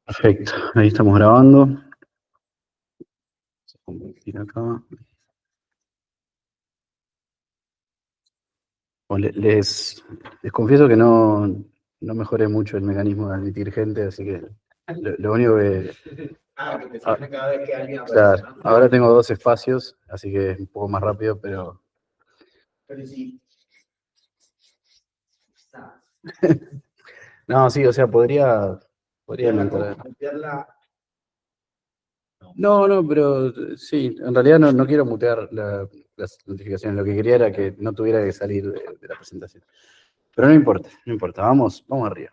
Perfecto, ahí estamos grabando. Vamos a compartir acá. Bueno, les confieso que no mejoré mucho el mecanismo de admitir gente, así que lo único que... Porque funciona cada vez que alguien aparece, Claro, ¿no? ahora tengo 2 espacios, así que es un poco más rápido, pero... Pero sí. No, sí, o sea, podría entrar. No, pero sí, en realidad no quiero mutear las notificaciones, lo que quería era que no tuviera que salir de la presentación. Pero no importa, vamos arriba.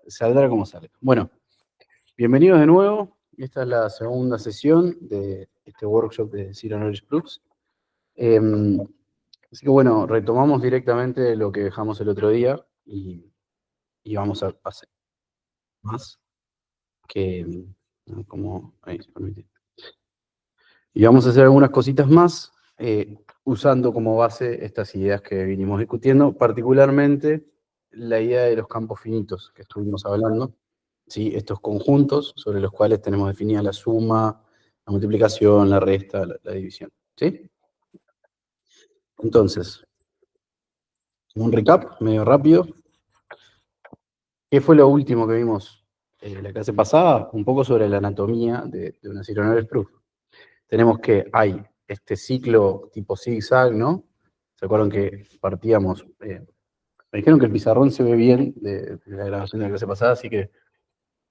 Saldrá como salga. Bueno, bienvenidos de nuevo. Esta es la segunda sesión de este workshop de Zero Knowledge Proofs. Así que bueno, retomamos directamente lo que dejamos el otro día y vamos a hacer más que como ahí se permite. Y vamos a hacer algunas cositas más usando como base estas ideas que vinimos discutiendo, particularmente la idea de los campos finitos que estuvimos hablando. ¿Sí? Estos conjuntos sobre los cuales tenemos definida la suma, la multiplicación, la resta, la división. ¿Sí? Entonces, un recap medio rápido. ¿Qué fue lo último que vimos la clase pasada? Un poco sobre la anatomía de una Zero Knowledge Proof. Tenemos que hay este ciclo tipo zigzag, ¿no? ¿Se acuerdan que partíamos? Me dijeron que el pizarrón se ve bien de la grabación de la clase pasada, así que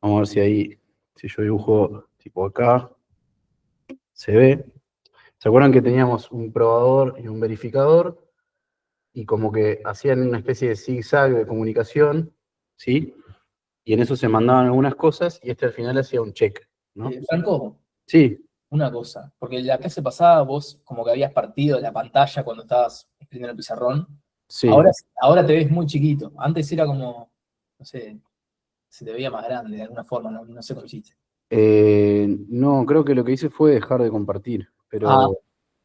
vamos a ver si ahí, si yo dibujo tipo acá, se ve. ¿Se acuerdan que teníamos un probador y un verificador? Y como que hacían una especie de zigzag de comunicación, ¿sí? Y en eso se mandaban algunas cosas y este al final hacía un check, ¿no? Franco, Sí, una cosa, porque en la clase pasada vos como que habías partido la pantalla cuando estabas escribiendo en el pizarrón. sí. Ahora te ves muy chiquito. Antes era como, no sé, se te veía más grande de alguna forma, no sé cómo hiciste. No, creo que lo que hice fue dejar de compartir, pero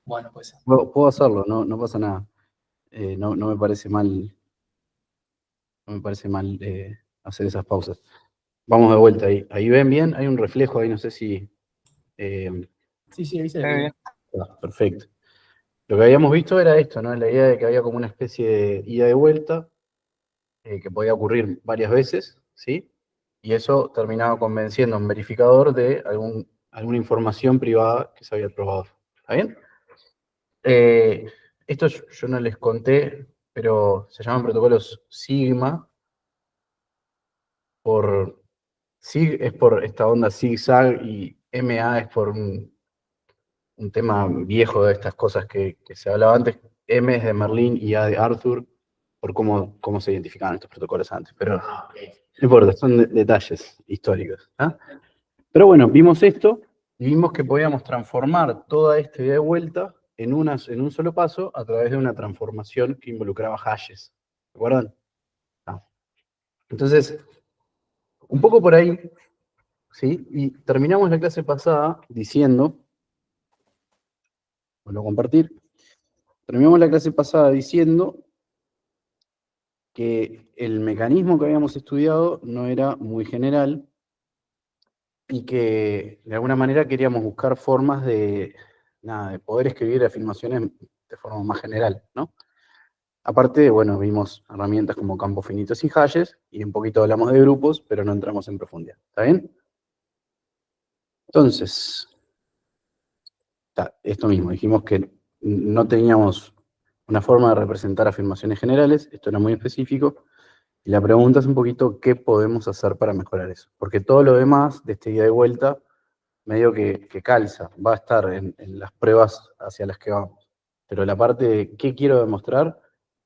Bueno, pues. puedo hacerlo, no pasa nada. No me parece mal, hacer esas pausas. Vamos de vuelta ahí. Ahí ven bien, hay un reflejo ahí, no sé si... Sí, ahí se ve bien. Perfecto. Lo que habíamos visto era esto, ¿no? La idea de que había como una especie de ida y vuelta, que podía ocurrir varias veces, ¿sí? Y eso terminaba convenciendo a un verificador de alguna información privada que se había probado. ¿Está bien? Esto yo no les conté, pero se llaman protocolos Sigma. SIG es por esta onda zigzag y MA es por un tema viejo de estas cosas que se hablaba antes. M es de Merlín y A de Arthur, por cómo se identificaban estos protocolos antes. Pero no importa, son detalles históricos. ¿Ah? Pero bueno, vimos esto y vimos que podíamos transformar toda esta idea de vuelta en un solo paso a través de una transformación que involucraba hashes. ¿De acuerdo? Entonces, un poco por ahí, ¿sí? Y terminamos la clase pasada diciendo, vuelvo a compartir, terminamos la clase pasada diciendo que el mecanismo que habíamos estudiado no era muy general y que de alguna manera queríamos buscar formas de poder escribir afirmaciones de forma más general, ¿no? Aparte, bueno, vimos herramientas como campos finitos y hashes, y un poquito hablamos de grupos, pero no entramos en profundidad. ¿Está bien? Entonces, esto mismo, dijimos que no teníamos una forma de representar afirmaciones generales, esto era muy específico, y la pregunta es un poquito qué podemos hacer para mejorar eso. Porque todo lo demás de este ida de vuelta, medio que calza, va a estar en las pruebas hacia las que vamos. Pero la parte de qué quiero demostrar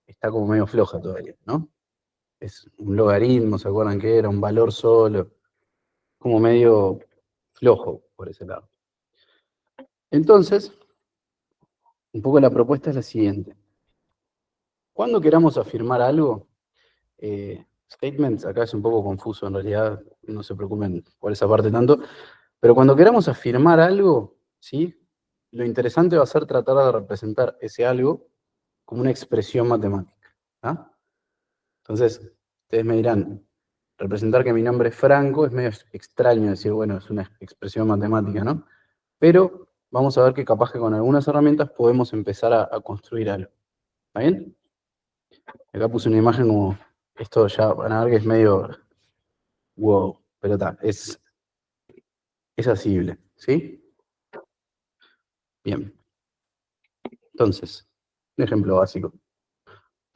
está como medio floja todavía, ¿no? Es un logaritmo, ¿se acuerdan que era? Un valor solo, como medio flojo por ese lado. Entonces, un poco la propuesta es la siguiente. Cuando queramos afirmar algo, statements, acá es un poco confuso en realidad, no se preocupen por esa parte tanto, pero cuando queramos afirmar algo, ¿sí? Lo interesante va a ser tratar de representar ese algo como una expresión matemática. ¿Ah? Entonces, ustedes me dirán, representar que mi nombre es Franco, es medio extraño decir, bueno, es una expresión matemática, ¿no? Pero vamos a ver que capaz que con algunas herramientas podemos empezar a construir algo. ¿Está bien? Acá puse una imagen como, esto ya van a ver que es medio wow, pero está, es asible, ¿sí? Bien. Entonces, un ejemplo básico.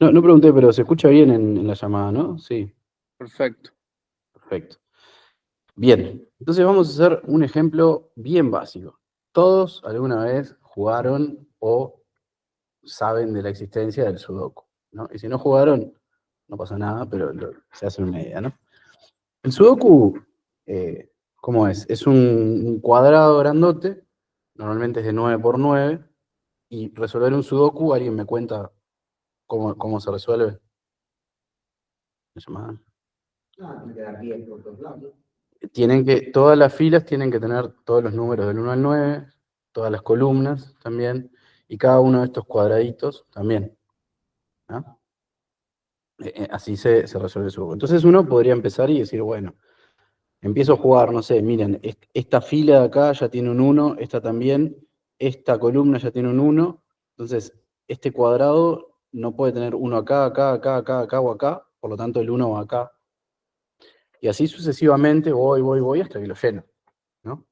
No pregunté, pero se escucha bien en la llamada, ¿no? Sí, Perfecto. perfecto. Bien, entonces vamos a hacer un ejemplo bien básico. Todos alguna vez jugaron o saben de la existencia del Sudoku, ¿no? Y si no jugaron, no pasa nada, pero se hacen una idea, ¿no? El Sudoku, ¿cómo es? Es un cuadrado grandote, normalmente es de 9 por 9, y resolver un Sudoku, ¿alguien me cuenta cómo se resuelve? ¿Me llamaban? Tiene que dar 10 por todos lados. Todas las filas tienen que tener todos los números del 1 al 9, todas las columnas también, y cada uno de estos cuadraditos también, ¿no? Así se resuelve el Sudoku. Entonces uno podría empezar y decir, bueno, empiezo a jugar, no sé, miren, esta fila de acá ya tiene un 1, esta también, esta columna ya tiene un 1, entonces este cuadrado no puede tener uno acá, acá o acá, por lo tanto el 1 va acá. Y así sucesivamente voy hasta que lo lleno, ¿no?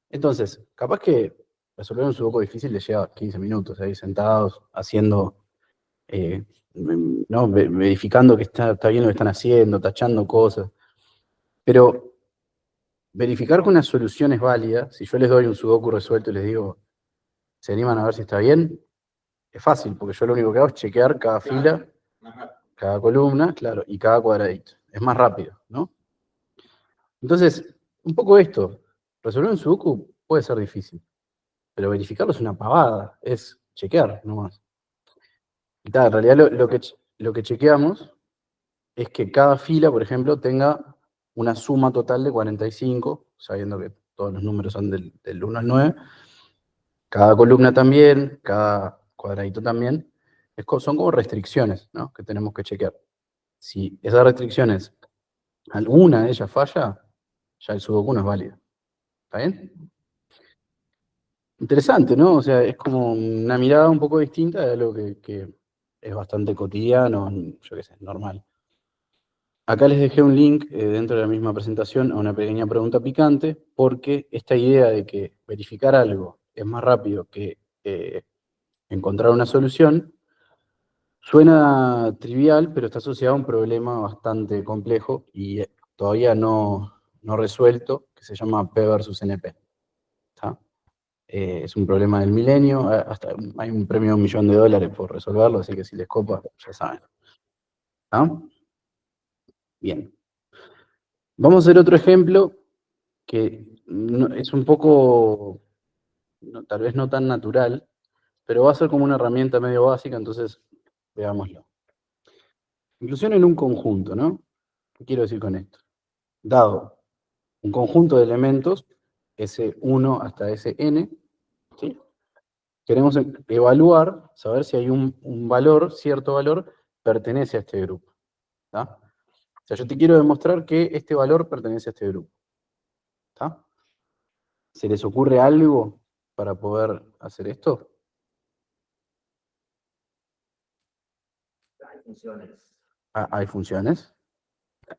Entonces, capaz que resolver un sudoku difícil le lleva 15 minutos ahí sentados, haciendo, ¿no? Verificando que está bien lo que están haciendo, tachando cosas. Pero verificar que una solución es válida, si yo les doy un sudoku resuelto y les digo, ¿se animan a ver si está bien? Es fácil, porque yo lo único que hago es chequear cada fila, cada columna, claro, y cada cuadradito. Es más rápido, ¿no? Entonces, un poco esto, resolver un sudoku puede ser difícil, pero verificarlo es una pavada, es chequear nomás. Y tal, en realidad lo que chequeamos es que cada fila, por ejemplo, tenga una suma total de 45, sabiendo que todos los números son del 1 al 9, cada columna también, cada cuadradito también, son como restricciones, ¿no? Que tenemos que chequear. Si esas restricciones, alguna de ellas falla, ya el sudoku no es válido. ¿Está bien? Interesante, ¿no? O sea, es como una mirada un poco distinta de algo que es bastante cotidiano, yo qué sé, normal. Acá les dejé un link dentro de la misma presentación a una pequeña pregunta picante, porque esta idea de que verificar algo es más rápido que encontrar una solución, suena trivial, pero está asociado a un problema bastante complejo y todavía no resuelto, que se llama P versus NP. ¿Está? Es un problema del milenio, hasta hay un premio de $1.000.000 por resolverlo, así que si les copa, ya saben. ¿Está? Bien. Vamos a hacer otro ejemplo que es un poco, tal vez no tan natural, pero va a ser como una herramienta medio básica, entonces veámoslo. Inclusión en un conjunto, ¿no? ¿Qué quiero decir con esto? Dado un conjunto de elementos, S1 hasta Sn, ¿sí? Queremos evaluar, saber si hay un valor, cierto valor, pertenece a este grupo. ¿Está? O sea, yo te quiero demostrar que este valor pertenece a este grupo. ¿Está? ¿Se les ocurre algo para poder hacer esto? Hay funciones. ¿Hay funciones?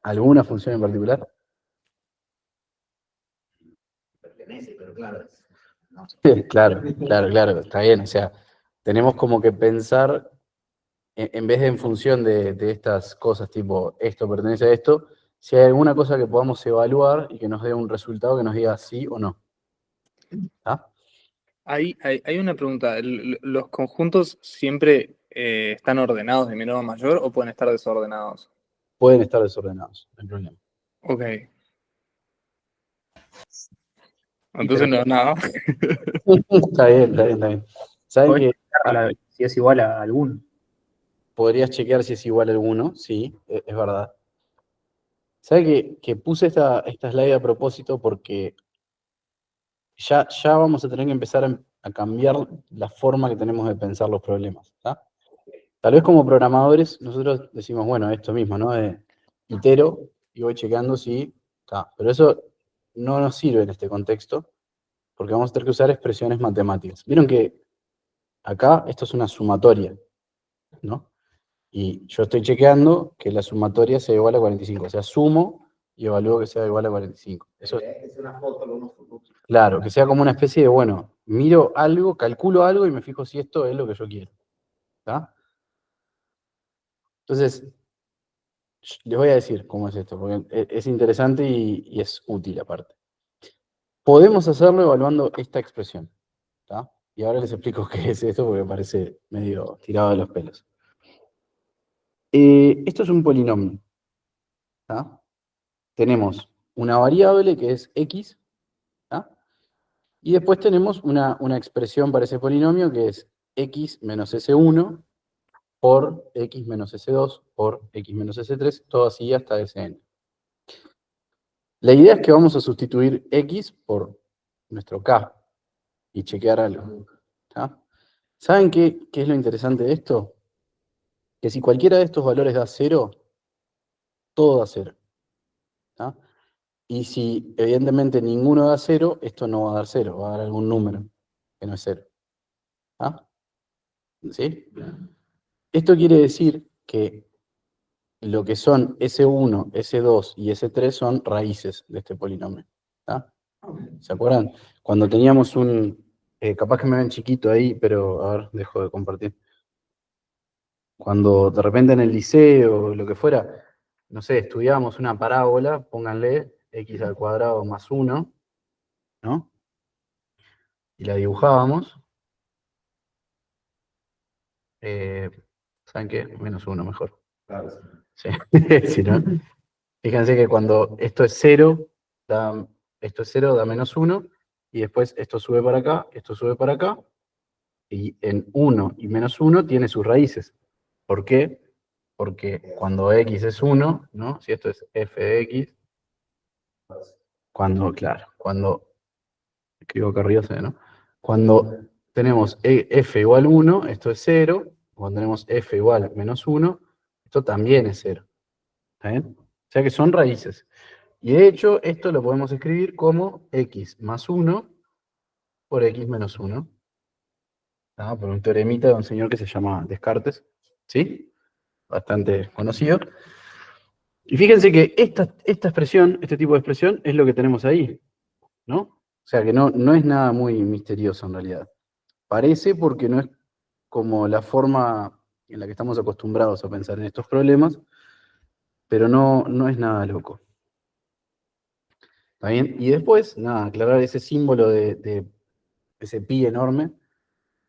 ¿Alguna función en particular? Pertenece, pero claro. No. Claro, está bien. O sea, tenemos como que pensar, en vez de en función de estas cosas, tipo, esto pertenece a esto, si hay alguna cosa que podamos evaluar y que nos dé un resultado que nos diga sí o no. ¿Ah? Hay una pregunta. ¿Los conjuntos siempre están ordenados de menor a mayor o pueden estar desordenados? Pueden estar desordenados, no hay problema. Ok. Entonces no, nada. Está bien. ¿Saben Podés que checar si es igual a alguno. podrías chequear si es igual a alguno? Sí, es verdad. ¿Saben que puse esta slide a propósito porque ya vamos a tener que empezar a cambiar la forma que tenemos de pensar los problemas? ¿Tá? Tal vez como programadores nosotros decimos, bueno, esto mismo, ¿no? Itero y voy chequeando si está. Pero eso no nos sirve en este contexto, porque vamos a tener que usar expresiones matemáticas. Vieron que acá esto es una sumatoria, ¿no? Y yo estoy chequeando que la sumatoria sea igual a 45. O sea, sumo y evalúo que sea igual a 45. Eso Es una foto de unos frutos. claro, que sea como una especie de, bueno, miro algo, calculo algo y me fijo si esto es lo que yo quiero. ¿Está? Entonces, les voy a decir cómo es esto, porque es interesante y es útil aparte. Podemos hacerlo evaluando esta expresión. ¿Está? Y ahora les explico qué es esto porque parece medio tirado de los pelos. Esto es un polinomio. ¿Está? Tenemos una variable que es x, ¿está? Y después tenemos una expresión para ese polinomio que es x menos s1 por x menos s2 por x menos s3, todo así hasta sn. La idea es que vamos a sustituir x por nuestro k y chequear algo. ¿Está? ¿Saben qué es lo interesante de esto? Que si cualquiera de estos valores da 0, todo da 0. ¿Está? Y si evidentemente ninguno da 0, esto no va a dar 0, va a dar algún número que no es 0. ¿Está? ¿Sí? Esto quiere decir que lo que son S1, S2 y S3 son raíces de este polinomio. ¿Está? ¿Se acuerdan? Cuando teníamos capaz que me ven chiquito ahí, pero a ver, dejo de compartir. Cuando de repente en el liceo o lo que fuera, no sé, estudiábamos una parábola, pónganle x al cuadrado más 1, ¿no? Y la dibujábamos. ¿Saben qué? Menos 1 mejor. Claro. Sí. Si no, fíjense que cuando esto es 0, da menos 1, y después esto sube para acá, esto sube para acá, y en 1 y menos 1 tiene sus raíces. ¿Por qué? Porque cuando x es 1, ¿no? Si esto es f de x, cuando escribo acá arriba, ¿no? Cuando tenemos f igual 1, esto es 0, cuando tenemos f igual menos 1, esto también es 0. ¿Está bien? O sea que son raíces. Y de hecho, esto lo podemos escribir como x más 1 por x menos 1. Por un teoremita de un señor que se llama Descartes. ¿Sí? Bastante conocido. Y fíjense que esta expresión, este tipo de expresión, es lo que tenemos ahí. ¿No? O sea que no es nada muy misterioso en realidad. Parece porque no es como la forma en la que estamos acostumbrados a pensar en estos problemas, pero no es nada loco. ¿Está bien? Y después, nada, aclarar ese símbolo de ese pi enorme,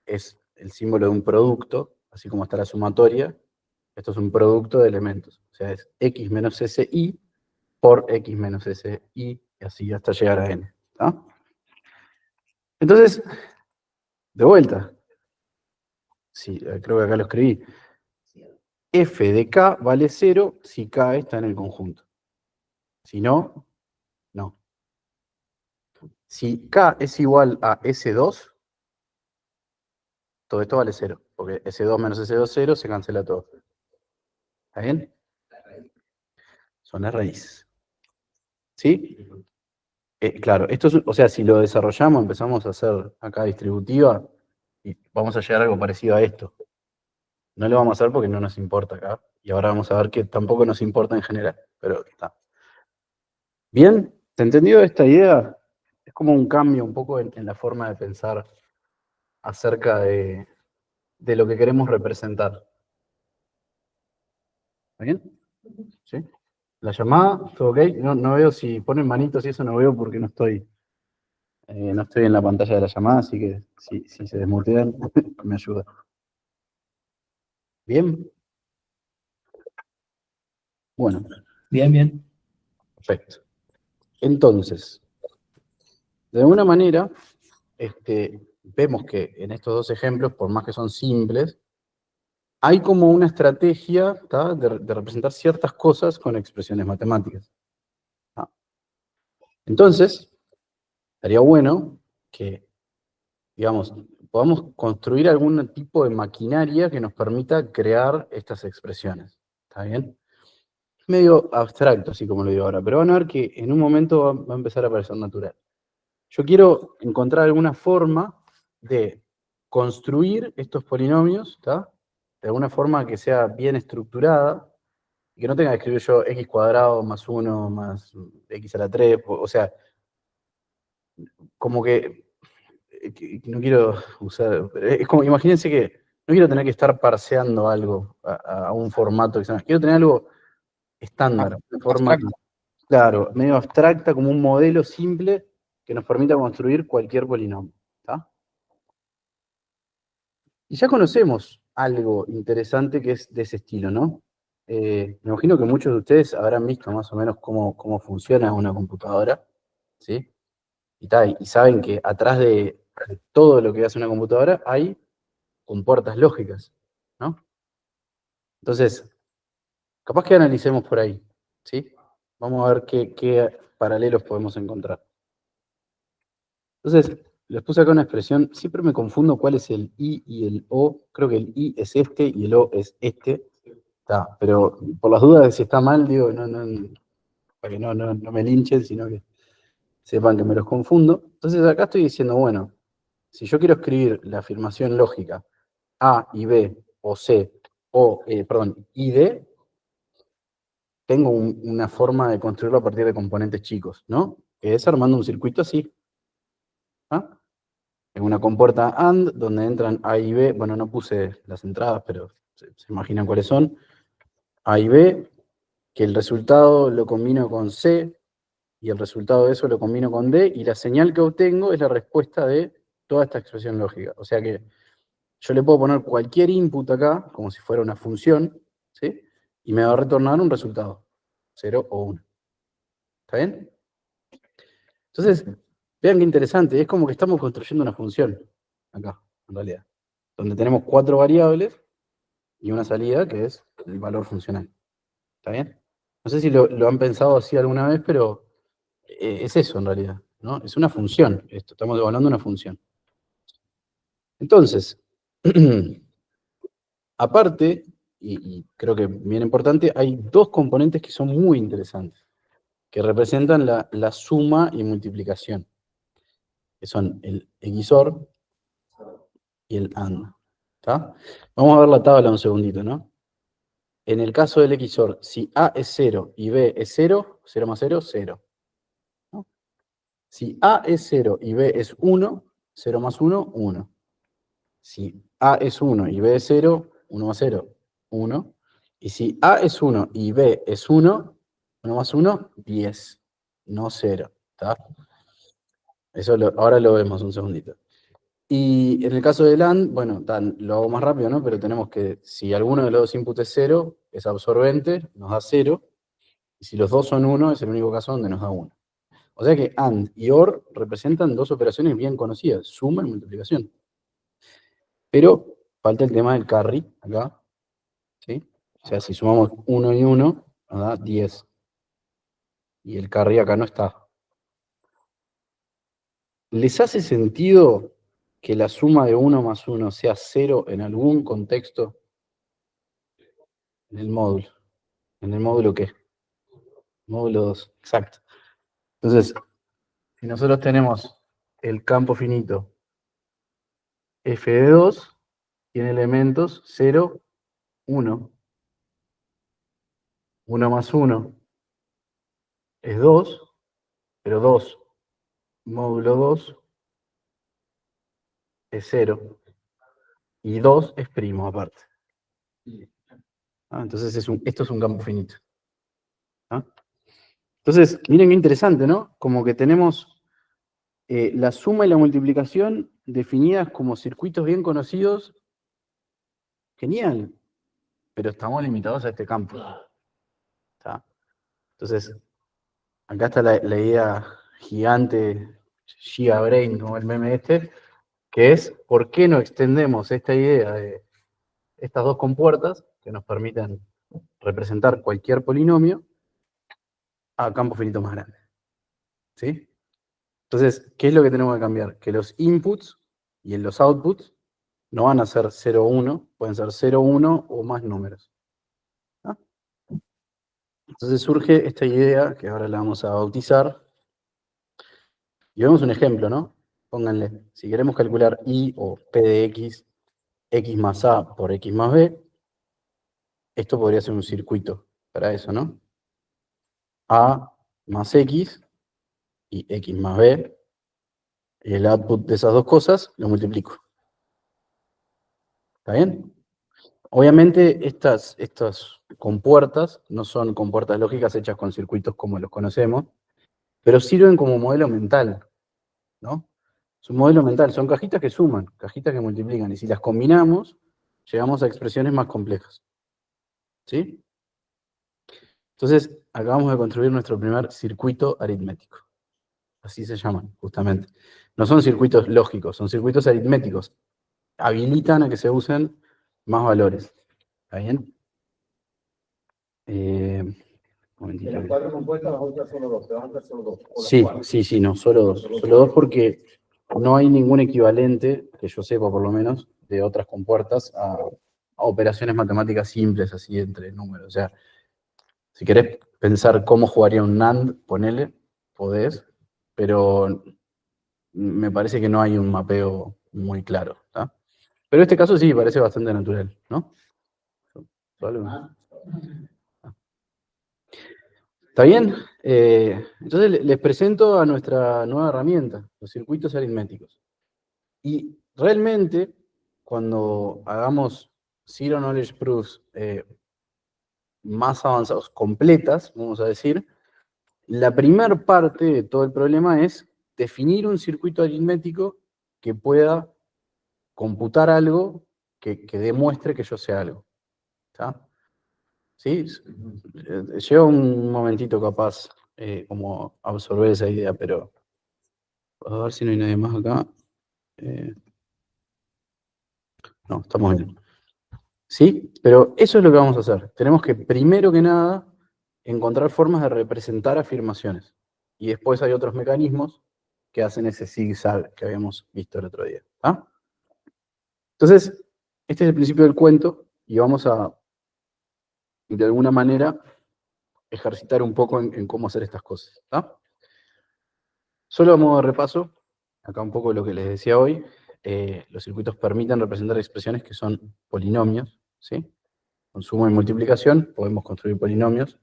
es el símbolo de un producto, así como está la sumatoria, esto es un producto de elementos. O sea, es x menos si por x menos si, y así hasta llegar a n. ¿Está? Entonces, de vuelta, sí, creo que acá lo escribí, f de k vale 0 si k está en el conjunto. Si no, no. Si k es igual a S2, todo esto vale 0, porque S2 menos S2 0 se cancela todo. ¿Está bien? Son las raíces. ¿Sí? Claro, esto es, o sea, si lo desarrollamos, empezamos a hacer acá distributiva, y vamos a llegar a algo parecido a esto. No lo vamos a hacer porque no nos importa acá, y ahora vamos a ver que tampoco nos importa en general, pero está. ¿Bien? ¿Te entendió esta idea? Es como un cambio un poco en la forma de pensar acerca de lo que queremos representar. ¿Está bien? ¿Sí? La llamada, ¿todo ok? No veo si ponen manitos y eso no veo porque no estoy en la pantalla de la llamada, así que si se desmutean, me ayuda. ¿Bien? Bueno, Bien, bien. perfecto. Entonces, de alguna manera, vemos que en estos dos ejemplos, por más que son simples, hay como una estrategia, ¿tá?, de representar ciertas cosas con expresiones matemáticas. ¿Tá? Entonces, estaría bueno que, digamos, podamos construir algún tipo de maquinaria que nos permita crear estas expresiones. ¿Está bien? medio abstracto, así como lo digo ahora, pero van a ver que en un momento va a empezar a parecer natural. Yo quiero encontrar alguna forma de construir estos polinomios, ¿está? De alguna forma que sea bien estructurada, y que no tenga que escribir yo x cuadrado más 1 más x a la 3, o sea, como que no quiero usar, es como, imagínense que no quiero tener que estar parseando algo a un formato, quiero tener algo estándar, una forma, Abstracto. claro, medio abstracta, como un modelo simple que nos permita construir cualquier polinomio, ¿está? Y ya conocemos algo interesante que es de ese estilo, ¿no? Me imagino que muchos de ustedes habrán visto más o menos cómo funciona una computadora, ¿sí? Y saben que atrás de todo lo que hace una computadora hay compuertas lógicas, ¿no? Entonces, capaz que analicemos por ahí, ¿sí? Vamos a ver qué paralelos podemos encontrar. Entonces, les puse acá una expresión, siempre me confundo cuál es el I y el O, creo que el I es este y el O es este, está, pero por las dudas de si está mal, digo, para que no me linchen, sino que sepan que me los confundo. Entonces acá estoy diciendo, bueno, si yo quiero escribir la afirmación lógica A y B, o C, I y D, tengo una forma de construirlo a partir de componentes chicos, ¿no? Que es armando un circuito así. ¿Ah? En una compuerta AND, donde entran A y B, bueno, no puse las entradas, pero se imaginan cuáles son. A y B, que el resultado lo combino con C, y el resultado de eso lo combino con D, y la señal que obtengo es la respuesta de toda esta expresión lógica. O sea que yo le puedo poner cualquier input acá, como si fuera una función, ¿sí? Y me va a retornar un resultado, 0 o 1. ¿Está bien? Entonces, vean qué interesante, es como que estamos construyendo una función, acá, en realidad, donde tenemos 4 variables y una salida que es el valor funcional. ¿Está bien? No sé si lo han pensado así alguna vez, pero es eso en realidad, ¿no? Es una función, esto, estamos evaluando una función. Entonces, aparte, y creo que bien importante, hay dos componentes que son muy interesantes, que representan la suma y multiplicación, que son el XOR y el AND. ¿Está? Vamos a ver la tabla un segundito, ¿no? En el caso del XOR, si A es 0 y B es 0, 0 más 0, 0. ¿No? Si A es 0 y B es 1, 0 más 1, 1. Si A es 1 y B es 0, 1 más 0, 1. Y si A es 1 y B es 1, 1 más 1, 10. No 0. ¿Está? Eso ahora lo vemos un segundito. Y en el caso del AND, bueno, lo hago más rápido, ¿no? Pero tenemos que, si alguno de los dos inputs es 0, es absorbente, nos da 0. Y si los dos son 1, es el único caso donde nos da 1. O sea que AND y OR representan dos operaciones bien conocidas, suma y multiplicación. Pero falta el tema del carry, acá, ¿sí? O sea, si sumamos 1 y 1, nos da 10. Y el carry acá no está. ¿Les hace sentido que la suma de 1 más 1 sea 0 en algún contexto? En el módulo. ¿En el módulo qué? Módulo 2, exacto. Entonces, si nosotros tenemos el campo finito f de 2, tiene elementos 0, 1. 1 más 1 es 2, pero 2 módulo 2 es 0. Y 2 es primo aparte. Entonces esto es un campo finito. ¿Ah? Entonces, miren qué interesante, ¿no? Como que tenemos la suma y la multiplicación definidas como circuitos bien conocidos. Genial. Pero estamos limitados a este campo. ¿Está? Entonces, acá está la idea gigante, Giga Brain, como el meme este, que es, ¿por qué no extendemos esta idea de estas dos compuertas que nos permiten representar cualquier polinomio a campos finitos más grandes? ¿Sí? Entonces, ¿qué es lo que tenemos que cambiar? Que los inputs y en los outputs no van a ser 0, 1, pueden ser 0, 1 o más números. ¿Ah? Entonces surge esta idea, que ahora la vamos a bautizar, y vemos un ejemplo, ¿no? Pónganle, si queremos calcular I o P de X más A por X más B, esto podría ser un circuito para eso, ¿no? A más X y X más B, y el output de esas dos cosas lo multiplico. ¿Está bien? Obviamente estas compuertas no son compuertas lógicas hechas con circuitos como los conocemos, pero sirven como modelo mental, ¿no? Es un modelo mental, son cajitas que suman, cajitas que multiplican, y si las combinamos, llegamos a expresiones más complejas. ¿Sí? Entonces, acabamos de construir nuestro primer circuito aritmético. Así se llaman, justamente. No son circuitos lógicos, son circuitos aritméticos. Habilitan a que se usen más valores. ¿Está bien? Un momentito. De las 4 compuestas vas a usar solo 2, te vas a usar solo 2. Sí, no, solo dos. Solo dos porque no hay ningún equivalente, que yo sepa por lo menos, de otras compuertas a operaciones matemáticas simples, así entre números. O sea, si querés pensar cómo jugaría un NAND, ponele, podés, pero me parece que no hay un mapeo muy claro, ¿tá? Pero en este caso sí, parece bastante natural, ¿no? ¿Solo? ¿Está bien? Entonces les presento a nuestra nueva herramienta, los circuitos aritméticos. Y realmente, cuando hagamos Zero Knowledge Proofs más avanzados, completas, vamos a decir, la primera parte de todo el problema es definir un circuito aritmético que pueda computar algo que demuestre que yo sé algo. ¿Está? ¿Sí? Lleva un momentito capaz como absorber esa idea, pero a ver si no hay nadie más acá. No, estamos bien. ¿Sí? Pero eso es lo que vamos a hacer. Tenemos que, primero que nada, encontrar formas de representar afirmaciones. Y después hay otros mecanismos que hacen ese zigzag que habíamos visto el otro día. ¿Ah? Entonces, este es el principio del cuento y vamos a, de alguna manera, ejercitar un poco en cómo hacer estas cosas. ¿Ah? Solo a modo de repaso, acá un poco lo que les decía hoy, los circuitos permiten representar expresiones que son polinomios, ¿sí? Con suma y multiplicación podemos construir polinomios,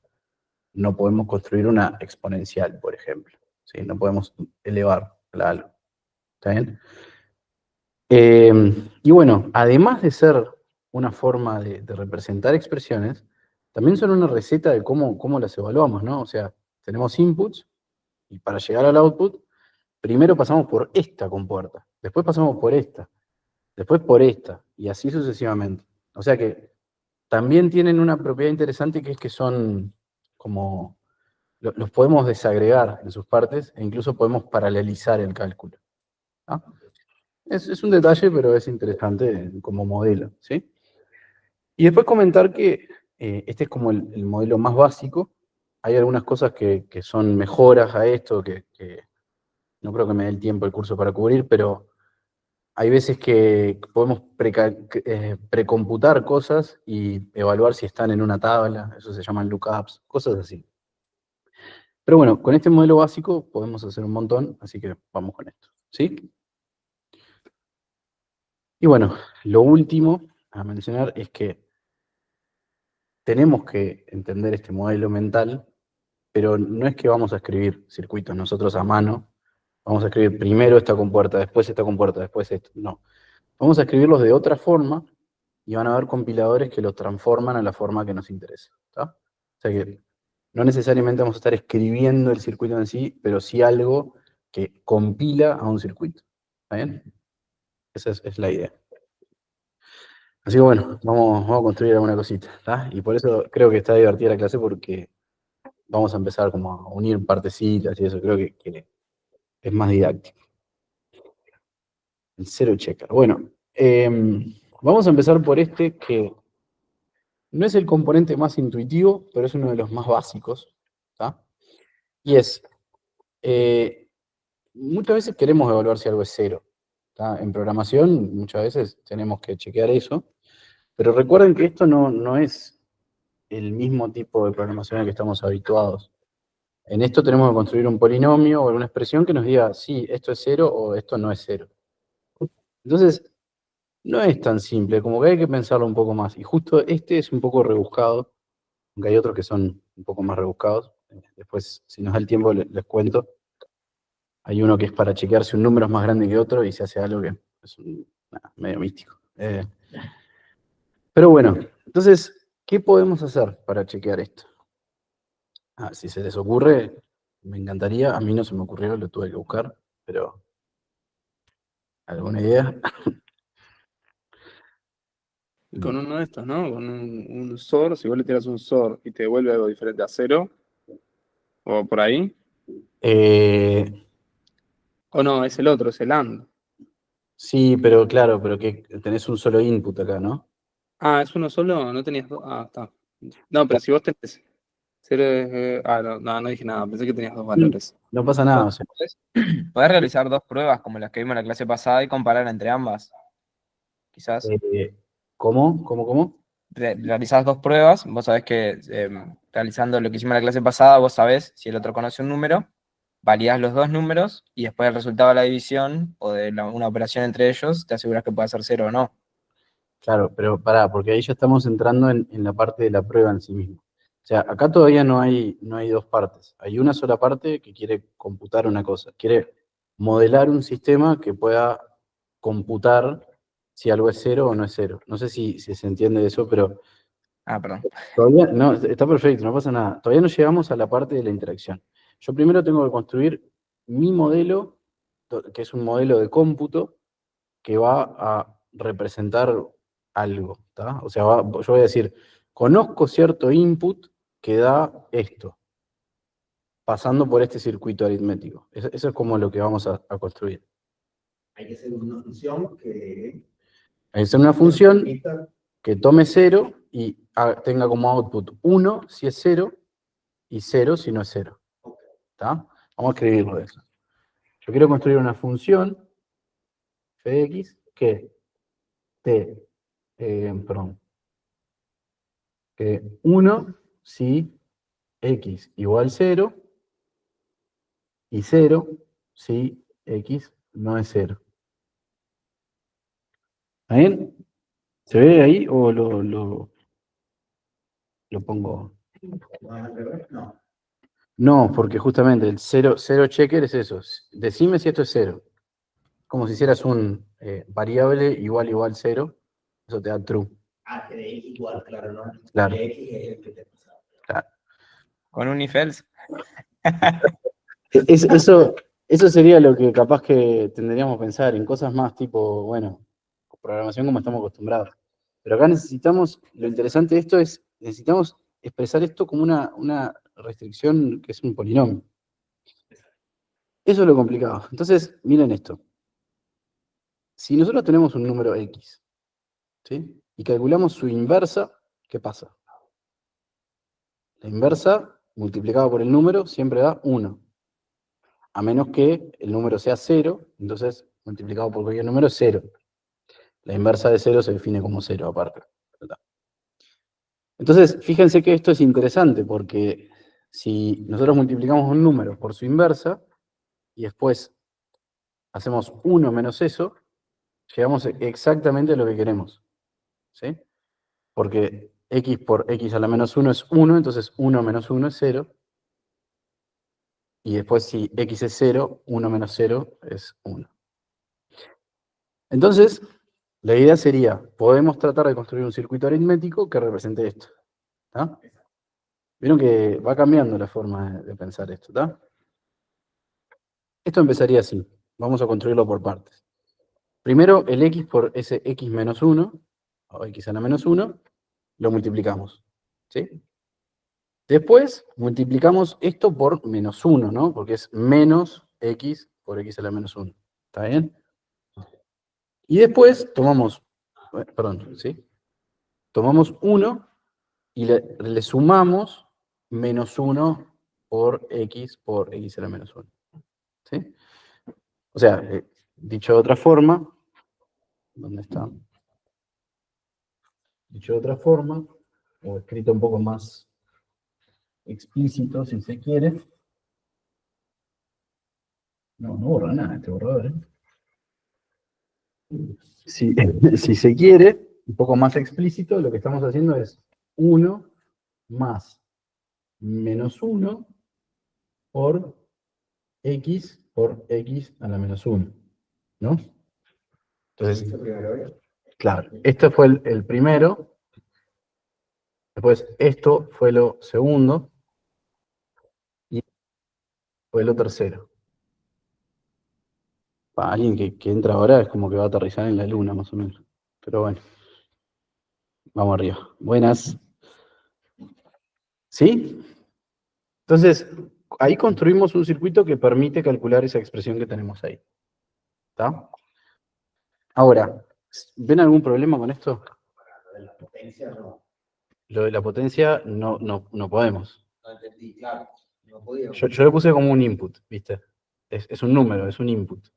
no podemos construir una exponencial, por ejemplo, ¿sí? No podemos elevar a algo, ¿está bien? Y bueno, además de ser una forma de representar expresiones, también son una receta de cómo las evaluamos, ¿no? O sea, tenemos inputs, y para llegar al output, primero pasamos por esta compuerta, después pasamos por esta, después por esta, y así sucesivamente. O sea que también tienen una propiedad interesante que es que son como, los podemos desagregar en sus partes e incluso podemos paralelizar el cálculo. ¿Ah? Es un detalle, pero es interesante como modelo, ¿sí? Y después comentar que este es como el modelo más básico. Hay algunas cosas que son mejoras a esto, que no creo que me dé el tiempo el curso para cubrir, pero hay veces que podemos precomputar cosas y evaluar si están en una tabla, eso se llaman lookups, cosas así. Pero bueno, con este modelo básico podemos hacer un montón, así que vamos con esto, ¿sí? Y bueno, lo último a mencionar es que tenemos que entender este modelo mental, pero no es que vamos a escribir circuitos nosotros a mano, vamos a escribir primero esta compuerta, después esta compuerta, después esto, no. Vamos a escribirlos de otra forma y van a haber compiladores que los transforman a la forma que nos interese, ¿está? O sea que no necesariamente vamos a estar escribiendo el circuito en sí, pero sí algo que compila a un circuito, ¿está bien? Esa es la idea. Así que bueno, vamos a construir alguna cosita, ¿está? Y por eso creo que está divertida la clase porque vamos a empezar como a unir partecitas y eso, creo que es más didáctico. El zero checker. Bueno, vamos a empezar por este que no es el componente más intuitivo, pero es uno de los más básicos, ¿tá? Y es, muchas veces queremos evaluar si algo es cero, ¿tá? En programación muchas veces tenemos que chequear eso, pero recuerden que esto no es el mismo tipo de programación al que estamos habituados. En esto tenemos que construir un polinomio o alguna expresión que nos diga, sí, esto es 0 o esto no es 0. Entonces, no es tan simple, como que hay que pensarlo un poco más. Y justo este es un poco rebuscado, aunque hay otros que son un poco más rebuscados. Después, si nos da el tiempo, les cuento. Hay uno que es para chequear si un número es más grande que otro y se hace algo que es medio místico. Pero bueno, entonces, ¿qué podemos hacer para chequear esto? Si se les ocurre, me encantaría. A mí no se me ocurrió, lo tuve que buscar, pero ¿alguna idea? Con uno de estos, ¿no? Con un SOR, si vos le tiras un SOR y te devuelve algo diferente a 0, o por ahí. Eh, O no, es el otro, es el AND. sí, pero claro, pero que tenés un solo input acá, ¿no? Ah, ¿es uno solo? No tenías dos. Ah, está. No, pero si vos tenés 0, no dije nada, pensé que tenías dos valores. No pasa nada, o sea, Podés realizar dos pruebas como las que vimos en la clase pasada y comparar entre ambas. Quizás ¿cómo? realizás dos pruebas, vos sabés que realizando lo que hicimos en la clase pasada, vos sabés si el otro conoce un número, validás los dos números y después el resultado de la división o de una operación entre ellos, te aseguras que pueda ser 0 o no. Claro, pero pará, porque ahí ya estamos entrando en la parte de la prueba en sí misma. O sea, acá todavía no hay dos partes. Hay una sola parte que quiere computar una cosa. Quiere modelar un sistema que pueda computar si algo es 0 o no es 0. No sé si se entiende eso, pero Ah, perdón. todavía, no, está perfecto, no pasa nada. Todavía no llegamos a la parte de la interacción. Yo primero tengo que construir mi modelo, que es un modelo de cómputo, que va a representar algo, ¿tá? O sea, yo voy a decir, conozco cierto input que da esto, pasando por este circuito aritmético. Eso es como lo que vamos a construir. Hay que hacer una función que Es una función permita- que tome 0 y tenga como output 1 si es 0 y 0 si no es 0. ¿Está? Vamos a escribirlo eso. Yo quiero construir una función f de x que perdón, que 1 si x igual 0 y 0 si x no es 0. ¿Está bien? ¿Se ve ahí o lo pongo? No. No, porque justamente el 0 checker es eso. Decime si esto es 0. Como si hicieras un variable igual 0. Eso te da true. Ah, que de x igual, claro, ¿no? Claro. De x es el que te pasa. Claro. Con un if else. Eso sería lo que capaz que tendríamos que pensar en cosas más tipo, bueno, programación como estamos acostumbrados. Pero acá necesitamos, lo interesante de esto es, necesitamos expresar esto como una restricción que es un polinomio. Eso es lo complicado. Entonces, miren esto. Si nosotros tenemos un número x, ¿sí? Y calculamos su inversa, ¿qué pasa? La inversa multiplicada por el número siempre da 1. A menos que el número sea 0, entonces multiplicado por cualquier número es 0. La inversa de 0 se define como 0 aparte. Entonces, fíjense que esto es interesante porque si nosotros multiplicamos un número por su inversa y después hacemos 1 menos eso, llegamos exactamente a lo que queremos. ¿Sí? Porque x por x a la menos 1 es 1, entonces 1 menos 1 es 0. Y después si x es 0, 1 menos 0 es 1. Entonces, la idea sería, podemos tratar de construir un circuito aritmético que represente esto. ¿Está? Vieron que va cambiando la forma de pensar esto, ¿está? Esto empezaría así. Vamos a construirlo por partes. Primero, el x por ese x menos 1, o x a la menos 1, lo multiplicamos. ¿Sí? Después, multiplicamos esto por menos 1, ¿no? Porque es menos x por x a la menos 1. ¿Está bien? Y después tomamos, perdón, ¿sí? Tomamos 1 y le sumamos menos 1 por x a la menos 1. ¿Sí? O sea, dicho de otra forma, ¿dónde está? Dicho de otra forma, o escrito un poco más explícito, si se quiere. No borra nada este borrador, ¿eh? Si, si se quiere, un poco más explícito, lo que estamos haciendo es 1 más menos 1 por x a la menos 1, ¿no? Entonces, claro, esto fue el primero, después esto fue lo segundo, y fue lo tercero. Para alguien que entra ahora es como que va a aterrizar en la luna, más o menos. Pero bueno, vamos arriba. Buenas. ¿Sí? Entonces, ahí construimos un circuito que permite calcular esa expresión que tenemos ahí. ¿Está? Ahora, ¿ven algún problema con esto? Lo de la potencia no, Lo de la potencia no podemos. no entendí, claro. No podía. Yo lo puse como un input, ¿viste? Es un número, es un input.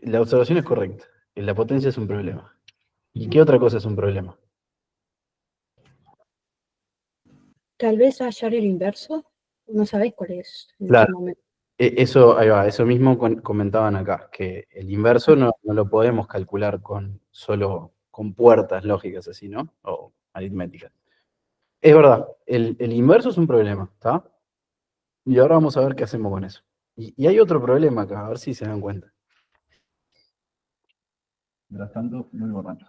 La observación es correcta. La potencia es un problema. ¿Y qué otra cosa es un problema? Tal vez hallar el inverso. No sabéis cuál es en Claro. este momento. Eso, ahí va, eso mismo comentaban acá, que el inverso no lo podemos calcular solo con puertas lógicas así, ¿no? O aritméticas. Es verdad, el inverso es un problema, ¿está? Y ahora vamos a ver qué hacemos con eso. Y hay otro problema acá, a ver si se dan cuenta. Mientras tanto, voy borrando.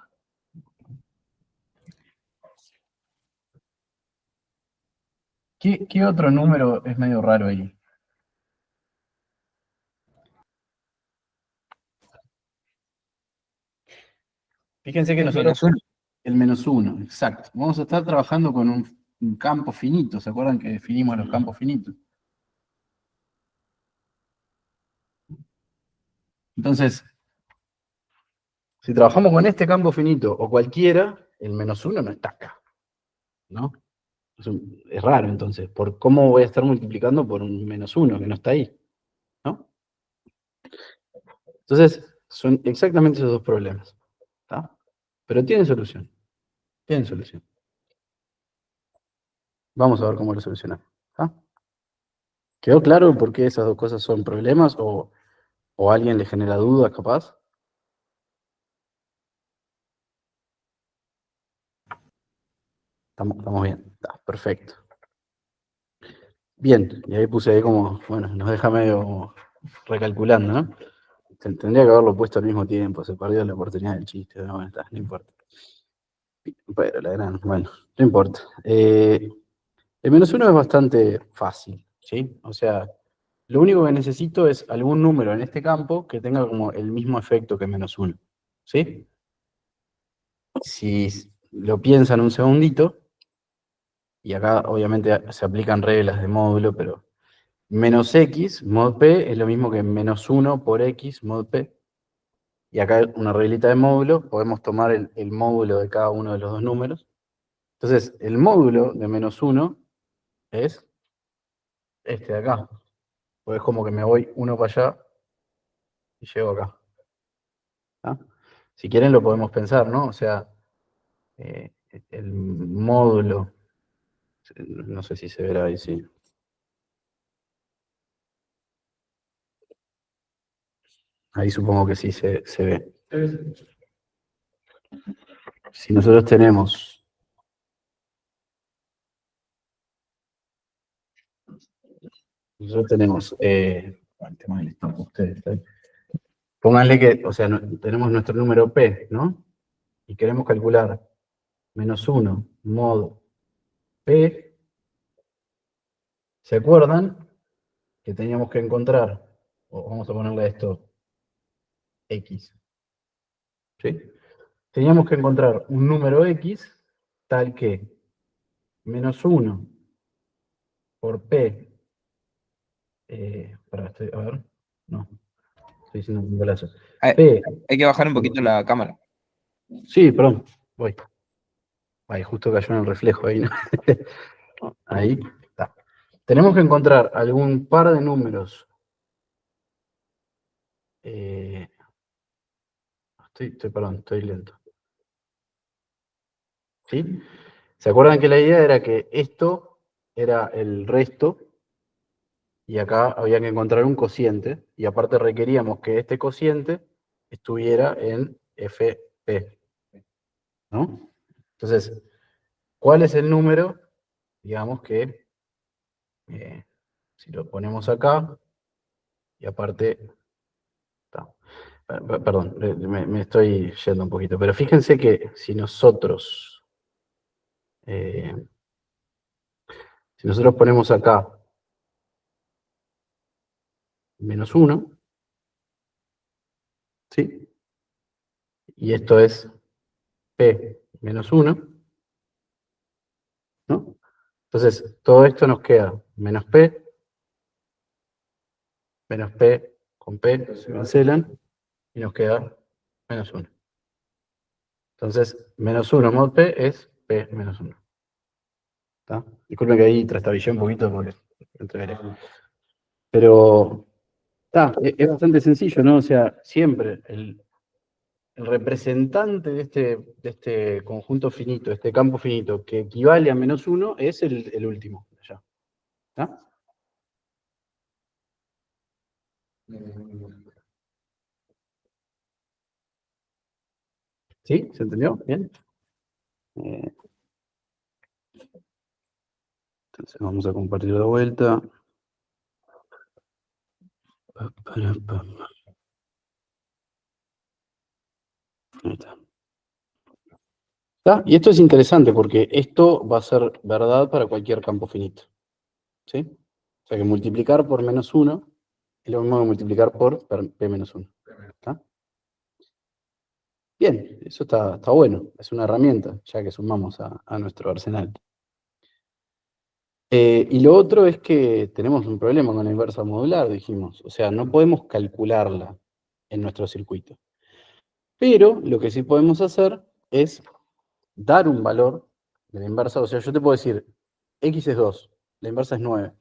¿Qué otro número es medio raro ahí? Fíjense que nosotros... El -1, exacto. Vamos a estar trabajando con un campo finito. ¿Se acuerdan que definimos los campos finitos? Entonces, si trabajamos con este campo finito o cualquiera, el -1 no está acá, ¿no? Es raro, entonces. ¿Cómo voy a estar multiplicando por un -1 que no está ahí? ¿No? Entonces, son exactamente esos dos problemas. ¿Está? Pero tienen solución. Tienen solución. Vamos a ver cómo lo solucionamos. ¿Está? ¿Quedó claro por qué esas dos cosas son problemas o a alguien le genera dudas capaz? Estamos bien. Está, perfecto. Bien, y ahí puse ahí como, bueno, nos deja medio recalculando, ¿no? Tendría que haberlo puesto al mismo tiempo, se perdió la oportunidad del chiste, no, bueno, está, no importa. Pero la gran, bueno, no importa. El -1 es bastante fácil, ¿sí? O sea, lo único que necesito es algún número en este campo que tenga como el mismo efecto que -1, ¿sí? Si lo piensan un segundito, y acá obviamente se aplican reglas de módulo, pero menos x mod p es lo mismo que -1 por x mod p. Y acá una reglita de módulo, podemos tomar el módulo de cada uno de los dos números. Entonces, el módulo de -1 es este de acá. Pues es como que me voy uno para allá y llego acá. ¿Ah? Si quieren lo podemos pensar, ¿no? O sea, el módulo, no sé si se verá ahí, sí. Ahí supongo que sí se ve. Si nosotros tenemos el tema del estampo, ustedes, ¿está bien? Pónganle que, o sea, tenemos nuestro número P, ¿no? Y queremos calcular -1 mod P. ¿Se acuerdan que teníamos que encontrar, o vamos a ponerle a esto, X, ¿sí? Teníamos que encontrar un número X tal que -1 por P, a ver, no, estoy diciendo un golazo. Hay, P, hay que bajar un poquito la cámara. sí, perdón, voy. Ahí justo cayó en el reflejo ahí, ¿no? Ahí está. Tenemos que encontrar algún par de números. Perdón, estoy lento. ¿Sí? ¿Se acuerdan que la idea era que esto era el resto y acá había que encontrar un cociente y aparte requeríamos que este cociente estuviera en FP, ¿no? Entonces, ¿cuál es el número? Digamos que, si lo ponemos acá, y aparte, está. Perdón, me estoy yendo un poquito, pero fíjense que si nosotros ponemos acá -1, ¿sí? Y esto es P -1, ¿no? Entonces, todo esto nos queda menos P con P se cancelan, y nos queda -1. Entonces, -1 mod P es P -1. ¿Está? Disculpen que ahí trastabillé un poquito porque entreveré. Pero es bastante sencillo, ¿no? O sea, siempre el representante de este conjunto finito, este campo finito, que equivale a -1, es el último. Ya. ¿Está? ¿Sí? ¿Se entendió? Bien. Entonces vamos a compartir de vuelta. Ahí está. ¿Está? Y esto es interesante porque esto va a ser verdad para cualquier campo finito. ¿Sí? O sea que multiplicar por -1 es lo mismo que multiplicar por P-1. ¿Está? Bien, eso está bueno. Es una herramienta, ya que sumamos a nuestro arsenal. Y lo otro es que tenemos un problema con la inversa modular, dijimos. O sea, no podemos calcularla en nuestro circuito. Pero lo que sí podemos hacer es dar un valor de la inversa. O sea, yo te puedo decir, X es 2, la inversa es 9.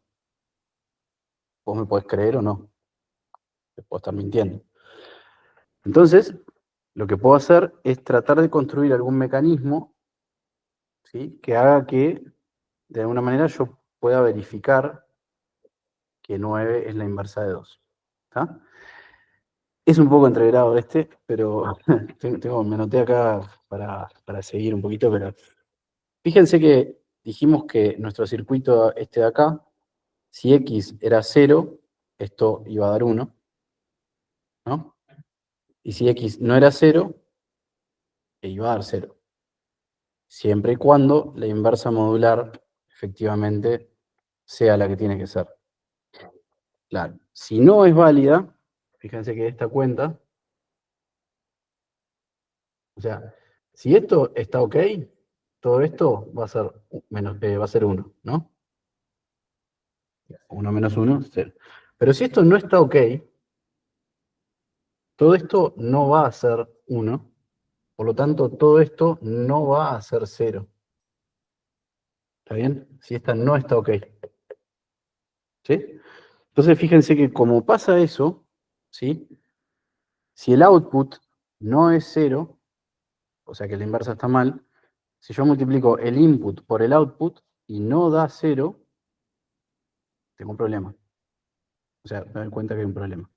Vos me podés creer o no. Te puedo estar mintiendo. Entonces, lo que puedo hacer es tratar de construir algún mecanismo, ¿sí?, que haga que, de alguna manera, yo pueda verificar que 9 es la inversa de 2. ¿Está? Es un poco entreverado pero me anoté acá para seguir un poquito, pero fíjense que dijimos que nuestro circuito de acá, si X era 0, esto iba a dar 1, ¿no? Y si X no era 0, iba a dar 0. Siempre y cuando la inversa modular efectivamente sea la que tiene que ser. Claro, si no es válida, fíjense que esta cuenta, o sea, si esto está ok, todo esto va a ser va a ser 1, ¿no? 1 menos 1, 0. Pero si esto no está ok, todo esto no va a ser 1, por lo tanto, todo esto no va a ser 0. ¿Está bien? Si esta no está ok. ¿Sí? Entonces, fíjense que como pasa eso, ¿sí?, si el output no es 0, o sea que la inversa está mal, si yo multiplico el input por el output y no da 0, tengo un problema. O sea, me doy cuenta que hay un problema.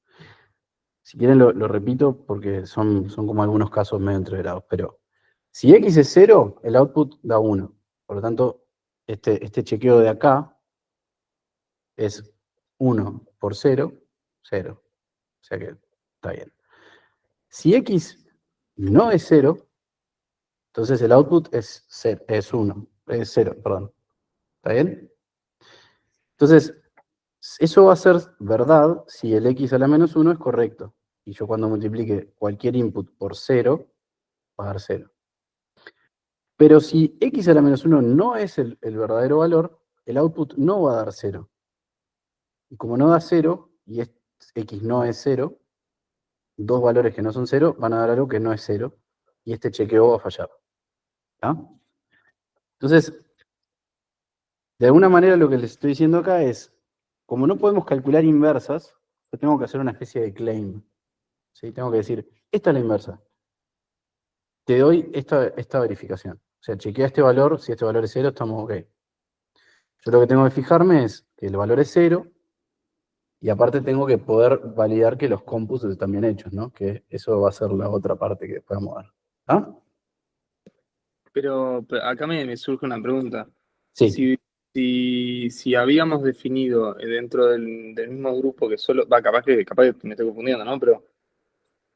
Si quieren lo repito porque son como algunos casos medio entreverados, pero si X es 0, el output da 1. Por lo tanto, este chequeo de acá es 1 por 0, 0. O sea que está bien. Si X no es 0, entonces el output es 0, es 1, es 0, perdón. ¿Está bien? Entonces, eso va a ser verdad si el X a la menos 1 es correcto. Y yo cuando multiplique cualquier input por 0, va a dar 0. Pero si X a la menos 1 no es el verdadero valor, el output no va a dar 0. Y como no da 0, y X no es 0, dos valores que no son 0 van a dar algo que no es 0, y este chequeo va a fallar. ¿Está? Entonces, de alguna manera lo que les estoy diciendo acá es, como no podemos calcular inversas, yo tengo que hacer una especie de claim. ¿Sí? Tengo que decir, esta es la inversa. Te doy esta verificación. O sea, chequea este valor, si este valor es 0, estamos ok. Yo lo que tengo que fijarme es que el valor es 0, y aparte tengo que poder validar que los cómputos están bien hechos, ¿no? Que eso va a ser la otra parte que después vamos a ver. ¿Ah? Pero acá me surge una pregunta. Sí. Si habíamos definido dentro del mismo grupo que solo, capaz que me estoy confundiendo, ¿no? Pero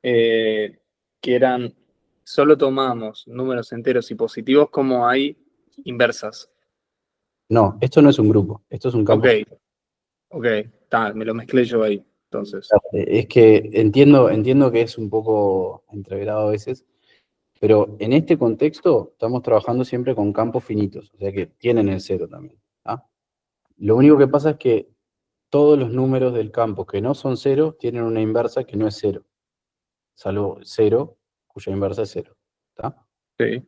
que solo tomamos números enteros y positivos, como hay inversas. No, esto no es un grupo, esto es un campo. Ok, me lo mezclé yo ahí, entonces. Es que entiendo que es un poco entreverado a veces, pero en este contexto estamos trabajando siempre con campos finitos, o sea que tienen el 0 también. ¿Ah? Lo único que pasa es que todos los números del campo que no son 0 tienen una inversa que no es 0, salvo 0, cuya inversa es 0. ¿Está? Sí.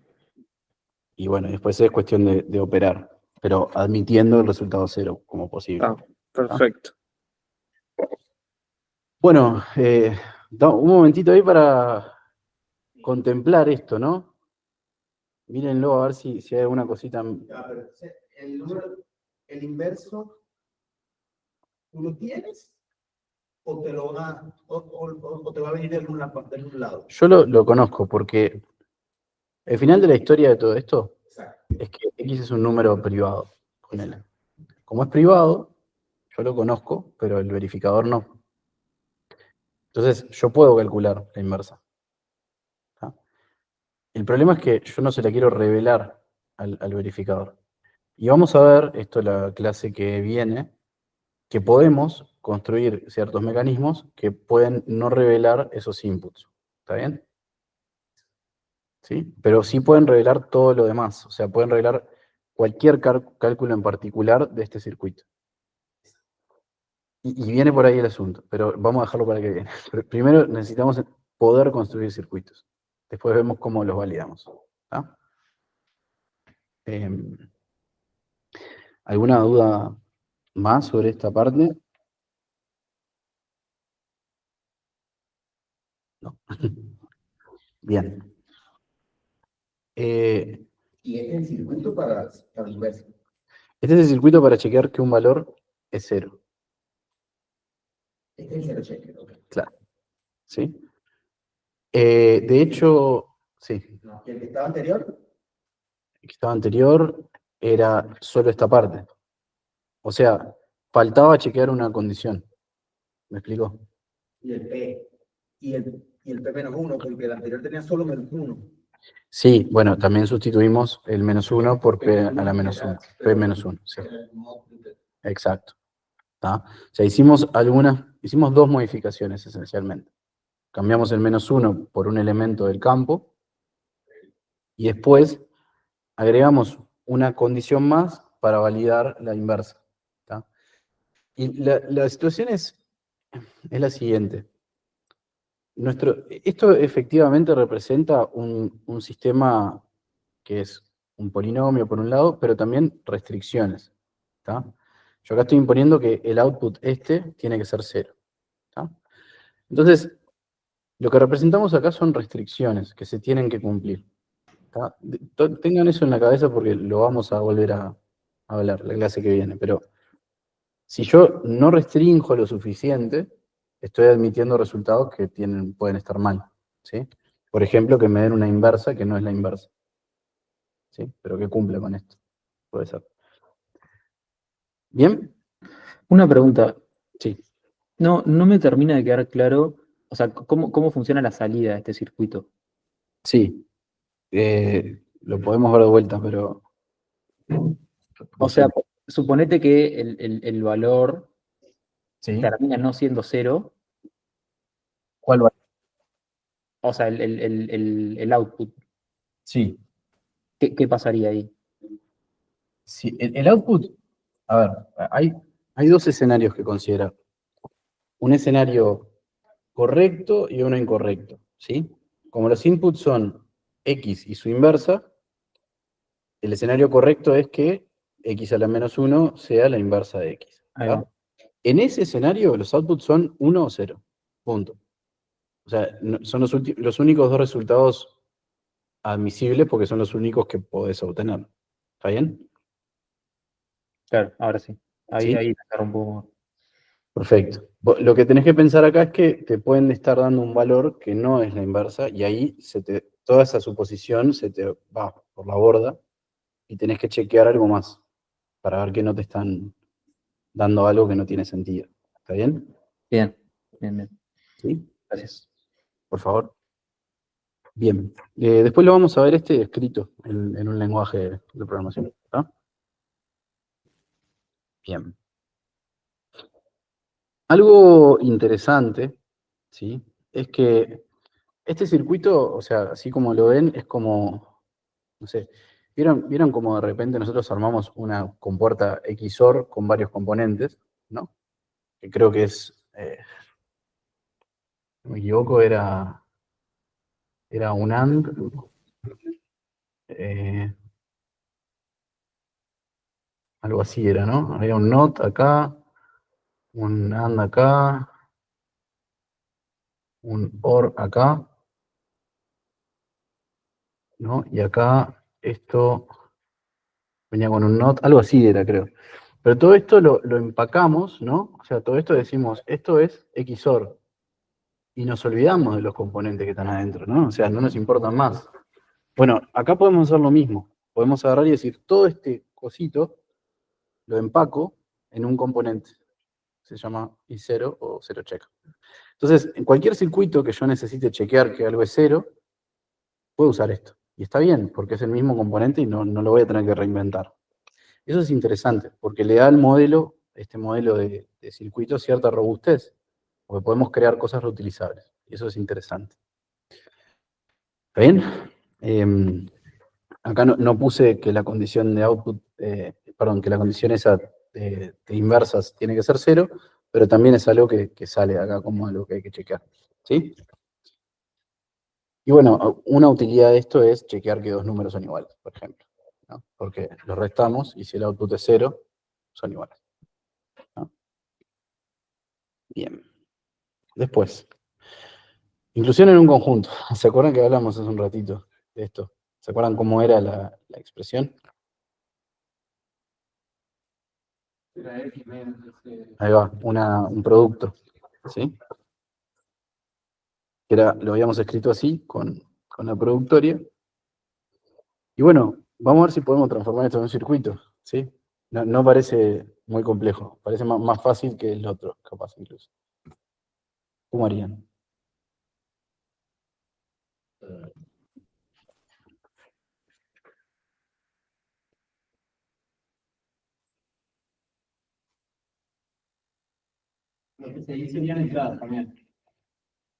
Y bueno, después es cuestión de operar, pero admitiendo el resultado 0 como posible. Perfecto. Bueno, un momentito ahí para contemplar esto, ¿no? Mírenlo a ver si hay alguna cosita. Pero el número, el inverso, ¿tú lo tienes? ¿O te lo va, o te va a venir de un lado? Yo lo conozco porque el final de la historia de todo esto Exacto. es que X es un número privado con él. Como es privado, yo lo conozco, pero el verificador no. Entonces, yo puedo calcular la inversa. ¿Tá? El problema es que yo no se la quiero revelar al verificador. Y vamos a ver, esto es la clase que viene, que podemos construir ciertos mecanismos que pueden no revelar esos inputs. ¿Está bien? ¿Sí? Pero sí pueden revelar todo lo demás. O sea, pueden revelar cualquier cálculo en particular de este circuito. Y viene por ahí el asunto, pero vamos a dejarlo para que viene. Primero necesitamos poder construir circuitos. Después vemos cómo los validamos. ¿Tá? ¿Alguna duda más sobre esta parte? No. Bien. Y este es el circuito para el inverso. Este es el circuito para chequear que un valor es 0. Este es el 0 cheque. Okay. Claro. ¿Sí? De hecho, sí. No, ¿y el que estaba anterior? El que estaba anterior era solo esta parte. O sea, faltaba chequear una condición. ¿Me explico? Y el P. Y el P menos 1, porque el anterior tenía solo menos 1. Sí, bueno, también sustituimos el menos 1 por P a la menos 1. P menos 1, sí. Exacto. ¿Tá? O sea, hicimos dos modificaciones esencialmente. Cambiamos el menos 1 por un elemento del campo y después agregamos una condición más para validar la inversa. ¿Tá? Y la situación es la siguiente. Esto efectivamente representa un sistema que es un polinomio por un lado, pero también restricciones. ¿Tá? Yo acá estoy imponiendo que el output tiene que ser 0. ¿Tá? Entonces, lo que representamos acá son restricciones que se tienen que cumplir. ¿Tá? Tengan eso en la cabeza porque lo vamos a volver a hablar la clase que viene, pero si yo no restringo lo suficiente, estoy admitiendo resultados que pueden estar mal. ¿Sí? Por ejemplo, que me den una inversa que no es la inversa. ¿Sí? Pero que cumple con esto. Puede ser. ¿Bien? Una pregunta. Sí. No me termina de quedar claro, o sea, cómo funciona la salida de este circuito. Sí. Lo podemos ver de vuelta, pero... O sea, suponete que el valor ¿sí? termina no siendo 0, ¿Cuál va? o sea, el output. Sí. ¿Qué pasaría ahí? Sí, el output, a ver, hay dos escenarios que considerar. Un escenario correcto y uno incorrecto, ¿sí? Como los inputs son x y su inversa, el escenario correcto es que x a la menos 1 sea la inversa de x. Ahí va. En ese escenario los outputs son 1 o 0, punto. O sea, son los únicos dos resultados admisibles porque son los únicos que podés obtener. ¿Está bien? Claro, ahora sí. Ahí, ¿Sí? ahí me agarro un poco. Perfecto. Lo que tenés que pensar acá es que te pueden estar dando un valor que no es la inversa y ahí toda esa suposición se te va por la borda y tenés que chequear algo más para ver que no te están dando algo que no tiene sentido. ¿Está bien? Bien, bien, bien. ¿Sí? Gracias. Por favor. Bien. Después lo vamos a ver escrito en un lenguaje de programación. ¿Está? Bien. Algo interesante, ¿sí? Es que este circuito, o sea, así como lo ven, es como, no sé, ¿vieron como de repente nosotros armamos una compuerta XOR con varios componentes, ¿no? Que creo que es, si no me equivoco, era un AND. Algo así era, ¿no? Había un NOT acá, un AND acá, un OR acá, ¿no? Y acá esto venía con un NOT, algo así era, creo. Pero todo esto lo empacamos, ¿no? O sea, todo esto decimos, esto es XOR. Y nos olvidamos de los componentes que están adentro, ¿no? O sea, no nos importan más. Bueno, acá podemos hacer lo mismo. Podemos agarrar y decir, todo este cosito lo empaco en un componente. Se llama I0 o 0 check. Entonces, en cualquier circuito que yo necesite chequear que algo es 0, puedo usar esto. Y está bien, porque es el mismo componente y no lo voy a tener que reinventar. Eso es interesante, porque le da al modelo, este modelo de circuito, cierta robustez, porque podemos crear cosas reutilizables. Y eso es interesante. ¿Está bien? Acá no puse que la condición de output, perdón, que la condición esa de inversas tiene que ser 0, pero también es algo que sale de acá como algo que hay que chequear. ¿Sí? Y bueno, una utilidad de esto es chequear que dos números son iguales, por ejemplo, ¿no? Porque los restamos y si el output es 0, son iguales, ¿no? Bien. Después, inclusión en un conjunto. ¿Se acuerdan que hablamos hace un ratito de esto? ¿Se acuerdan cómo era la expresión? Ahí va, un producto, ¿sí? Que lo habíamos escrito así, con la productoria. Y bueno, vamos a ver si podemos transformar esto en un circuito, ¿sí? No parece muy complejo, parece más fácil que el otro, capaz incluso. ¿Cómo harían? Lo que se dice serían entradas también.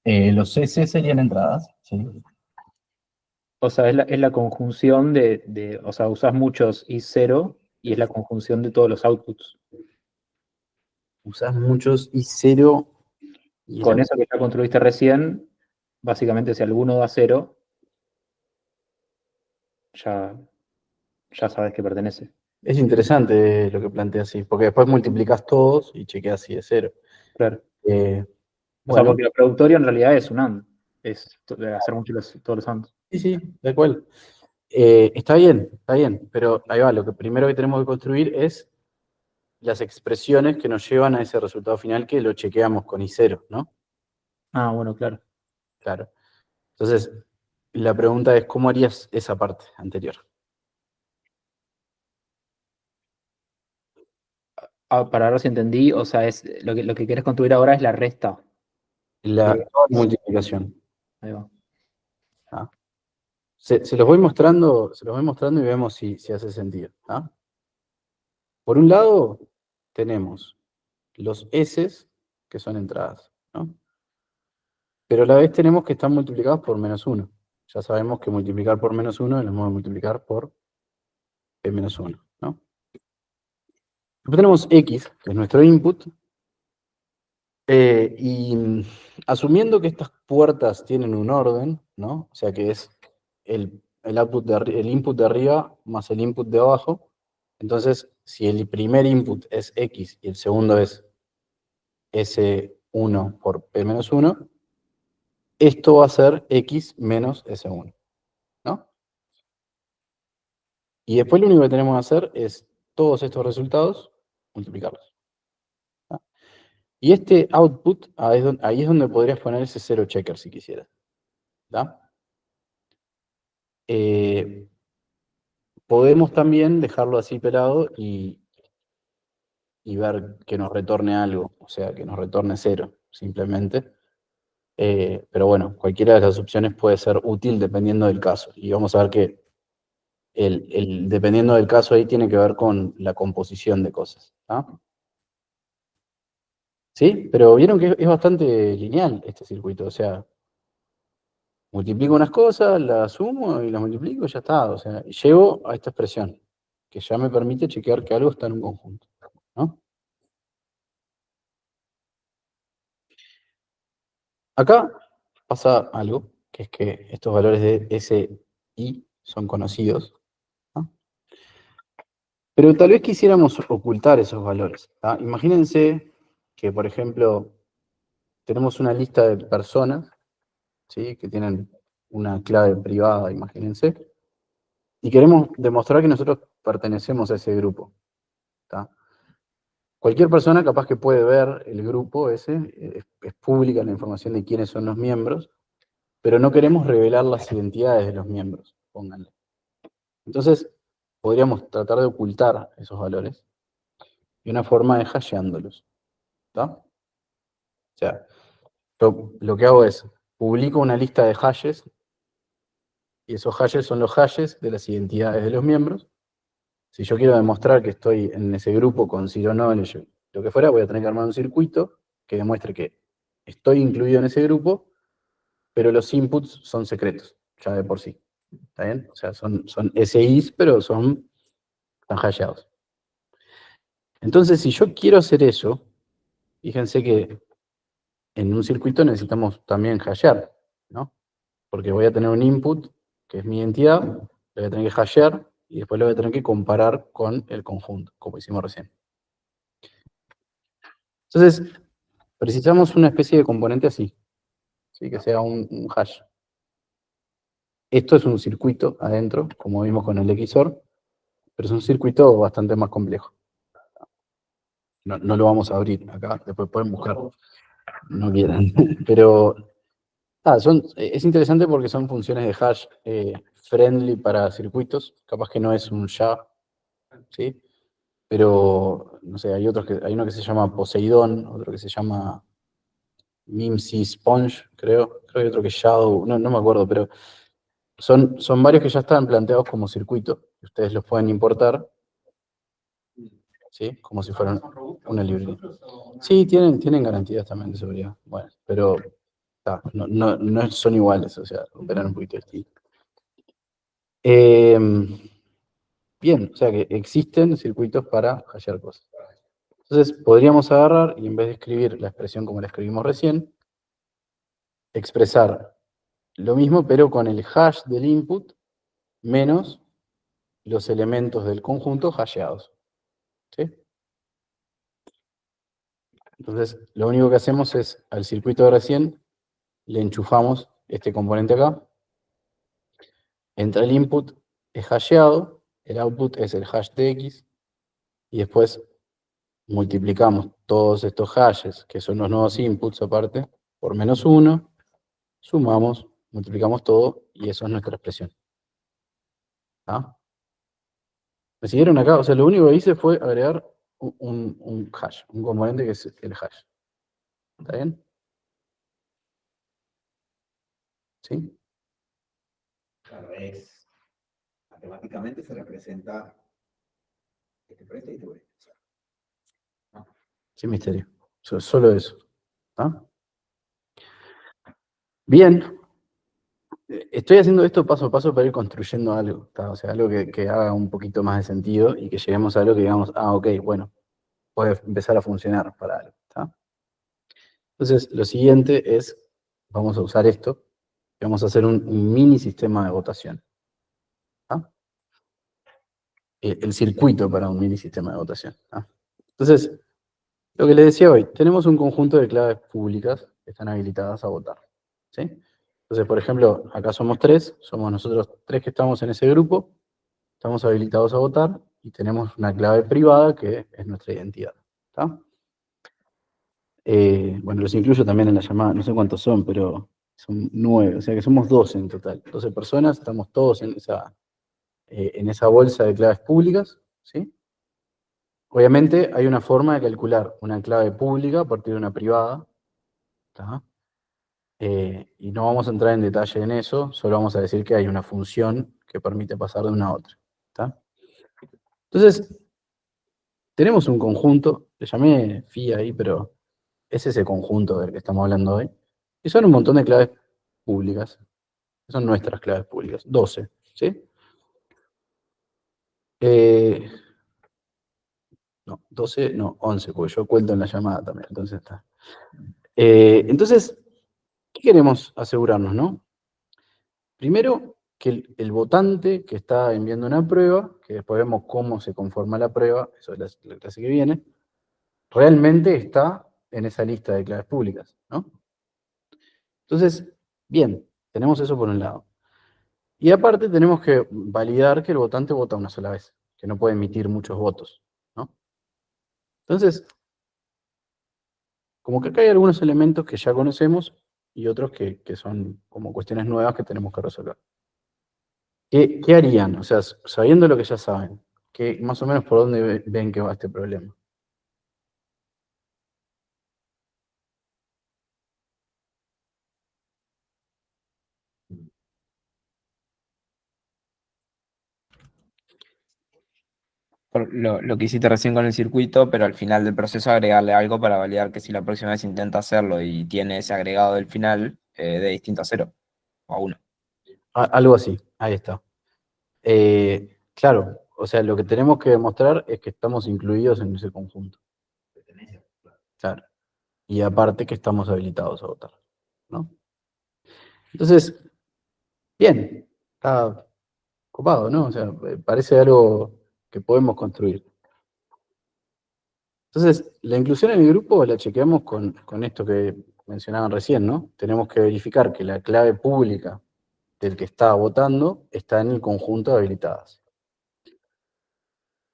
Los CC serían entradas, sí. O sea, es la conjunción o sea, usás muchos I0 y es la conjunción de todos los outputs. Usás muchos I0 y Con eso que ya construiste recién, básicamente si alguno da 0, ya sabes que pertenece. es interesante lo que planteas así, porque después multiplicas todos y chequeas si es 0. Claro. O sea, Bueno, porque la productoria en realidad es un AND. Es hacer todos los ANDs. sí, da cual. Está bien, pero ahí va, lo que primero que tenemos que construir es las expresiones que nos llevan a ese resultado final que lo chequeamos con I0, ¿no? Ah, bueno, claro. Claro. Entonces, la pregunta es, ¿cómo harías esa parte anterior? Para ver si entendí, o sea, es lo que querés construir ahora es la resta. La multiplicación. Ahí va. ¿Ah? Se los voy mostrando y vemos si hace sentido. ¿Ah? Por un lado, tenemos los S, que son entradas, ¿no? Pero a la vez tenemos que estar multiplicados por -1. Ya sabemos que multiplicar por -1 es lo mismo que multiplicar por P-1, ¿no? Después tenemos X, que es nuestro input, y asumiendo que estas puertas tienen un orden, ¿no? O sea que es el input de arriba más el input de abajo. Entonces, si el primer input es X y el segundo es S1 por P-1, esto va a ser X menos S1, ¿no? Y después lo único que tenemos que hacer es todos estos resultados, multiplicarlos. ¿Tá? Y este output, ahí es donde podrías poner ese zero checker si quisieras. ¿Tá? Podemos también dejarlo así pelado y ver que nos retorne algo, o sea, que nos retorne 0, simplemente. Pero bueno, cualquiera de las opciones puede ser útil dependiendo del caso. Y vamos a ver que dependiendo del caso ahí tiene que ver con la composición de cosas. ¿Ah? ¿Sí? Pero vieron que es bastante lineal este circuito, o sea, multiplico unas cosas, las sumo y las multiplico y ya está. O sea, llego a esta expresión, que ya me permite chequear que algo está en un conjunto. ¿No? Acá pasa algo, que es que estos valores de S y son conocidos. ¿No? Pero tal vez quisiéramos ocultar esos valores. ¿Tá? Imagínense que, por ejemplo, tenemos una lista de personas, ¿sí? Que tienen una clave privada, imagínense, y queremos demostrar que nosotros pertenecemos a ese grupo. ¿Tá? Cualquier persona capaz que puede ver el grupo ese, es pública la información de quiénes son los miembros, pero no queremos revelar las identidades de los miembros, pónganle. Entonces, podríamos tratar de ocultar esos valores y una forma es hasheándolos. ¿Tá? O sea, lo que hago es, publico una lista de hashes, y esos hashes son los hashes de las identidades de los miembros. Si yo quiero demostrar que estoy en ese grupo con zero knowledge, lo que fuera, voy a tener que armar un circuito que demuestre que estoy incluido en ese grupo, pero los inputs son secretos, ya de por sí. ¿Está bien? O sea, son SIs, pero están hasheados. Entonces, si yo quiero hacer eso, fíjense que en un circuito necesitamos también hashear, ¿no? Porque voy a tener un input, que es mi identidad, lo voy a tener que hashear, y después lo voy a tener que comparar con el conjunto, como hicimos recién. Entonces, precisamos una especie de componente así, ¿sí? Que sea un hash. Esto es un circuito adentro, como vimos con el XOR, pero es un circuito bastante más complejo. No lo vamos a abrir acá, después pueden buscarlo. No quieran. Pero es interesante porque son funciones de hash friendly para circuitos. Capaz que no es un SHA, ¿sí? Pero, no sé, hay uno que se llama Poseidon, otro que se llama Mimsy Sponge, creo que hay otro que es Shadow, no me acuerdo, pero son varios que ya están planteados como circuito, y ustedes los pueden importar, ¿sí? Como si fueran una librería. Sí, tienen garantías también de seguridad, bueno, pero no son iguales, o sea, operan un poquito distinto. Bien, o sea que existen circuitos para hashear cosas. Entonces, podríamos agarrar y en vez de escribir la expresión como la escribimos recién, expresar lo mismo, pero con el hash del input menos los elementos del conjunto hasheados. ¿Sí? Entonces, lo único que hacemos es, al circuito de recién, le enchufamos este componente acá. Entra el input, es hasheado, el output es el hash de x, y después multiplicamos todos estos hashes, que son los nuevos inputs aparte, por -1, sumamos, multiplicamos todo, y eso es nuestra expresión. ¿Ah? ¿Me siguieron acá? O sea, lo único que hice fue agregar un hash, un componente que es el hash. ¿Está bien? ¿Sí? Claro, matemáticamente se representa este por este y este por este. Sin misterio. Solo eso. ¿Ah? Bien. Estoy haciendo esto paso a paso para ir construyendo algo. ¿Tá? O sea, algo que haga un poquito más de sentido y que lleguemos a algo que digamos, ok, bueno, puede empezar a funcionar para algo. ¿Tá? Entonces, lo siguiente es, vamos a usar esto, y vamos a hacer un mini sistema de votación. ¿Tá? El circuito para un mini sistema de votación. ¿Tá? Entonces, lo que les decía hoy, tenemos un conjunto de claves públicas que están habilitadas a votar. ¿Sí? Entonces, por ejemplo, acá somos 3, somos nosotros 3 que estamos en ese grupo, estamos habilitados a votar y tenemos una clave privada que es nuestra identidad. ¿Está? Bueno, los incluyo también en la llamada, no sé cuántos son, pero son 9, o sea que somos 12 en total. 12 personas, estamos todos en esa bolsa de claves públicas, ¿sí? Obviamente hay una forma de calcular una clave pública a partir de una privada, ¿tá? Y no vamos a entrar en detalle en eso, solo vamos a decir que hay una función que permite pasar de una a otra, ¿tá? Entonces, tenemos un conjunto, le llamé phi ahí, pero es ese conjunto del que estamos hablando hoy, y son un montón de claves públicas, son nuestras claves públicas, 12, ¿sí? No, 12, no, 11, porque yo cuento en la llamada también, entonces está. Entonces, ¿qué queremos asegurarnos, no? Primero, que el votante que está enviando una prueba, que después vemos cómo se conforma la prueba, eso es la clase que viene, realmente está en esa lista de claves públicas, ¿no? Entonces, bien, tenemos eso por un lado. Y aparte tenemos que validar que el votante vota una sola vez, que no puede emitir muchos votos, ¿no? Entonces, como que acá hay algunos elementos que ya conocemos y otros que son como cuestiones nuevas que tenemos que resolver. ¿Qué harían? O sea, sabiendo lo que ya saben, más o menos por dónde ven que va este problema. Por lo que hiciste recién con el circuito, pero al final del proceso agregarle algo para validar que si la próxima vez intenta hacerlo y tiene ese agregado del final, de distinto a 0 o a 1. Algo así, ahí está. Claro, o sea, lo que tenemos que demostrar es que estamos incluidos en ese conjunto. Claro. Y aparte que estamos habilitados a votar, ¿no? Entonces, bien, está copado, ¿no? O sea, parece algo que podemos construir. Entonces, la inclusión en el grupo la chequeamos con esto que mencionaban recién, ¿no? Tenemos que verificar que la clave pública del que está votando está en el conjunto de habilitadas.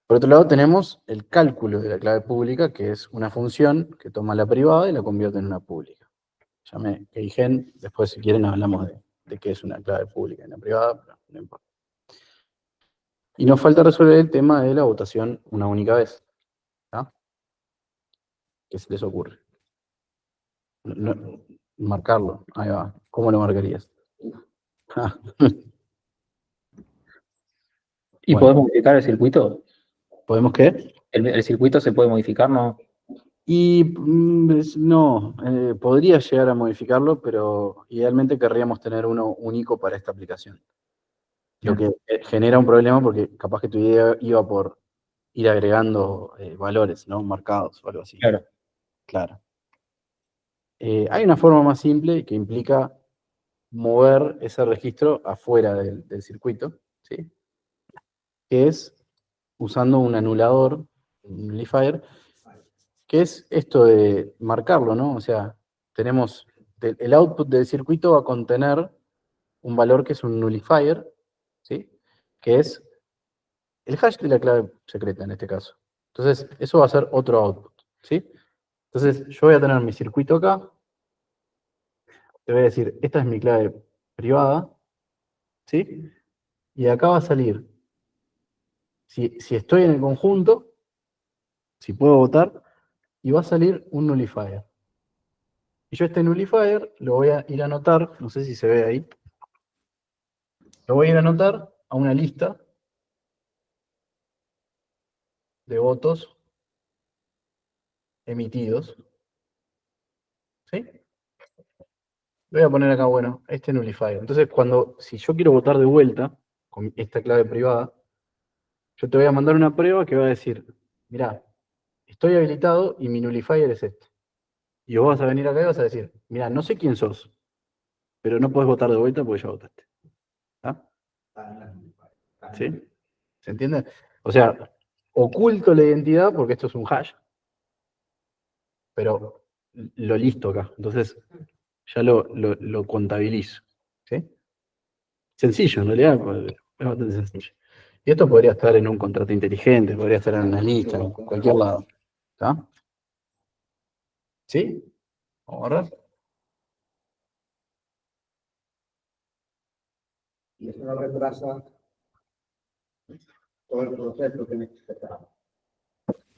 Por otro lado, tenemos el cálculo de la clave pública, que es una función que toma la privada y la convierte en una pública. Llamé Keigen, después si quieren hablamos de qué es una clave pública y una privada, pero no importa. Y nos falta resolver el tema de la votación una única vez. ¿Tá? ¿Qué se les ocurre? Marcarlo, ahí va. ¿Cómo lo marcarías? Ah, ¿Y Bueno. podemos modificar el circuito? ¿Podemos qué? ¿El circuito se puede modificar, no? Y no, podría llegar a modificarlo, pero idealmente querríamos tener uno único para esta aplicación. Lo que genera un problema porque capaz que tu idea iba por ir agregando valores, ¿no? Marcados o algo así. Claro. Claro. Hay una forma más simple que implica mover ese registro afuera del circuito, ¿sí? Que es usando un anulador, un nullifier, que es esto de marcarlo, ¿no? O sea, tenemos el output del circuito va a contener un valor que es un nullifier, ¿sí? Que es el hash de la clave secreta en este caso. Entonces, eso va a ser otro output, ¿sí? Entonces, yo voy a tener mi circuito acá, te voy a decir, esta es mi clave privada, ¿sí? Y de acá va a salir, si estoy en el conjunto, si puedo votar, y va a salir un nullifier. Y yo este nullifier lo voy a ir a anotar, no sé si se ve ahí, lo voy a ir a anotar a una lista de votos emitidos, ¿sí? Le voy a poner acá, bueno, este nullifier. Entonces, si yo quiero votar de vuelta con esta clave privada, yo te voy a mandar una prueba que va a decir, mirá, estoy habilitado y mi nullifier es este. Y vos vas a venir acá y vas a decir, mirá, no sé quién sos, pero no podés votar de vuelta porque ya votaste. ¿Ah? ¿Sí? ¿Se entiende? O sea, oculto la identidad porque esto es un hash, pero lo listo acá. Entonces, ya lo contabilizo. ¿Sí? Sencillo, en realidad, es bastante sencillo. Y esto podría estar en un contrato inteligente, podría estar en una lista, en cualquier lado. ¿Está? ¿Sí? Vamos a ver. Y eso no retrasa todo el proceso que necesitamos.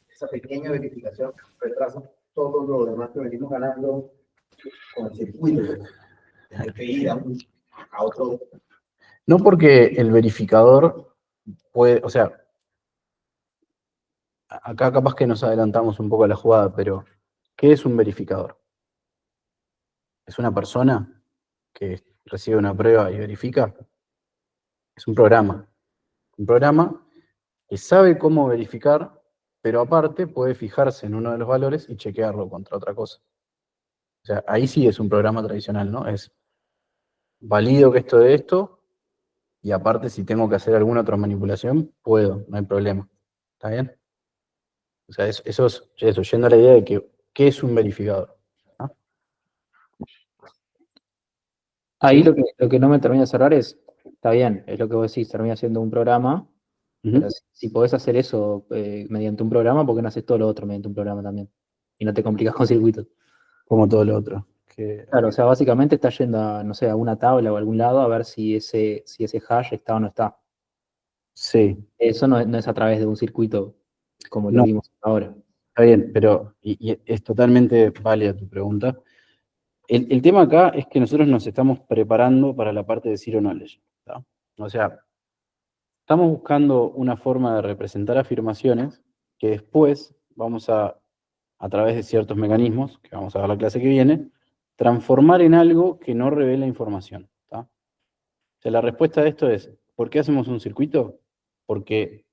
Esa pequeña verificación retrasa todo lo demás que venimos ganando con el circuito. Hay que ir a otro. No porque el verificador puede, o sea, acá capaz que nos adelantamos un poco a la jugada, pero ¿qué es un verificador? ¿Es una persona que recibe una prueba y verifica? Es un programa. Un programa que sabe cómo verificar, pero aparte puede fijarse en uno de los valores y chequearlo contra otra cosa. O sea, ahí sí es un programa tradicional, ¿no? Es valido que esto de esto, y aparte si tengo que hacer alguna otra manipulación, puedo, no hay problema. ¿Está bien? O sea, eso es eso, yendo a la idea de que, ¿qué es un verificador? ¿Ah? Ahí ¿Sí? lo que no me termina de cerrar es, está bien, es lo que vos decís, termina siendo un programa, pero Ujú. si podés hacer eso mediante un programa, ¿por qué no haces todo lo otro mediante un programa también? Y no te complicas con circuitos. Como todo lo otro. Que, Claro, o sea, básicamente estás yendo a, no sé, a una tabla o a algún lado a ver si ese hash está o no está. sí, Eso no es a través de un circuito como lo no, vimos ahora. está bien, pero y es totalmente válida tu pregunta. El tema acá es que nosotros nos estamos preparando para la parte de Zero Knowledge. ¿Tá? O sea, estamos buscando una forma de representar afirmaciones que después vamos a través de ciertos mecanismos, que vamos a ver la clase que viene, transformar en algo que no revela información. ¿Tá? O sea, la respuesta a esto es, ¿por qué hacemos un circuito? Porque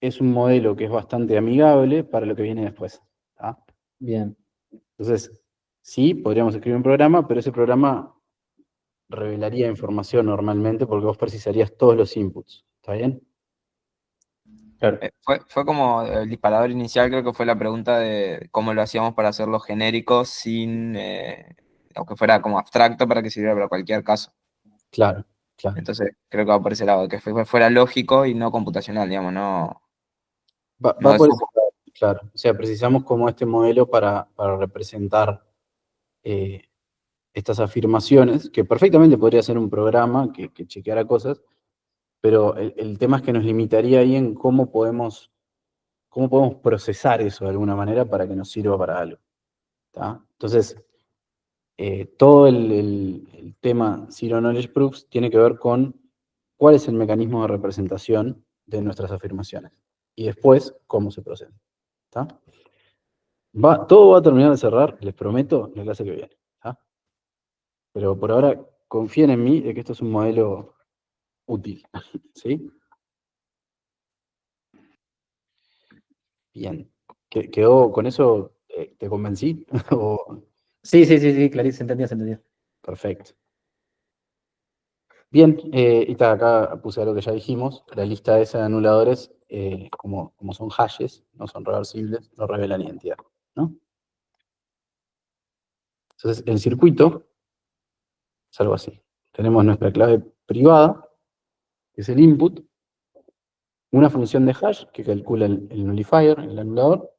es un modelo que es bastante amigable para lo que viene después. ¿Tá? Bien, Entonces, sí, podríamos escribir un programa, pero ese programa revelaría información normalmente porque vos precisarías todos los inputs. ¿Está bien? claro. Fue como el disparador inicial, creo que fue la pregunta de cómo lo hacíamos para hacerlo genérico sin, aunque fuera como abstracto para que sirviera para cualquier caso. Claro, claro. Entonces, creo que va por ese lado, que fuera lógico y no computacional, digamos, no Va es por ese lado, claro. O sea, precisamos como este modelo para representar estas afirmaciones, que perfectamente podría ser un programa que chequeara cosas, pero el tema es que nos limitaría ahí en cómo podemos procesar eso de alguna manera para que nos sirva para algo. ¿Tá? Entonces, todo el tema Zero Knowledge Proofs tiene que ver con cuál es el mecanismo de representación de nuestras afirmaciones y después cómo se procesa. ¿Tá? Todo va a terminar de cerrar, les prometo, la clase que viene. ¿Tá? Pero por ahora confíen en mí de que esto es un modelo útil. ¿Sí? Bien. ¿Quedó con eso? ¿Te convencí? Sí, sí, sí, sí, clarísimo, se entendió. Perfecto. Bien, y está, acá puse algo que ya dijimos. La lista esa de anuladores, como son hashes, no son reversibles, no revelan identidad. ¿No? Entonces, el circuito es algo así. Tenemos nuestra clave privada, que es el input, una función de hash que calcula el nullifier, el anulador,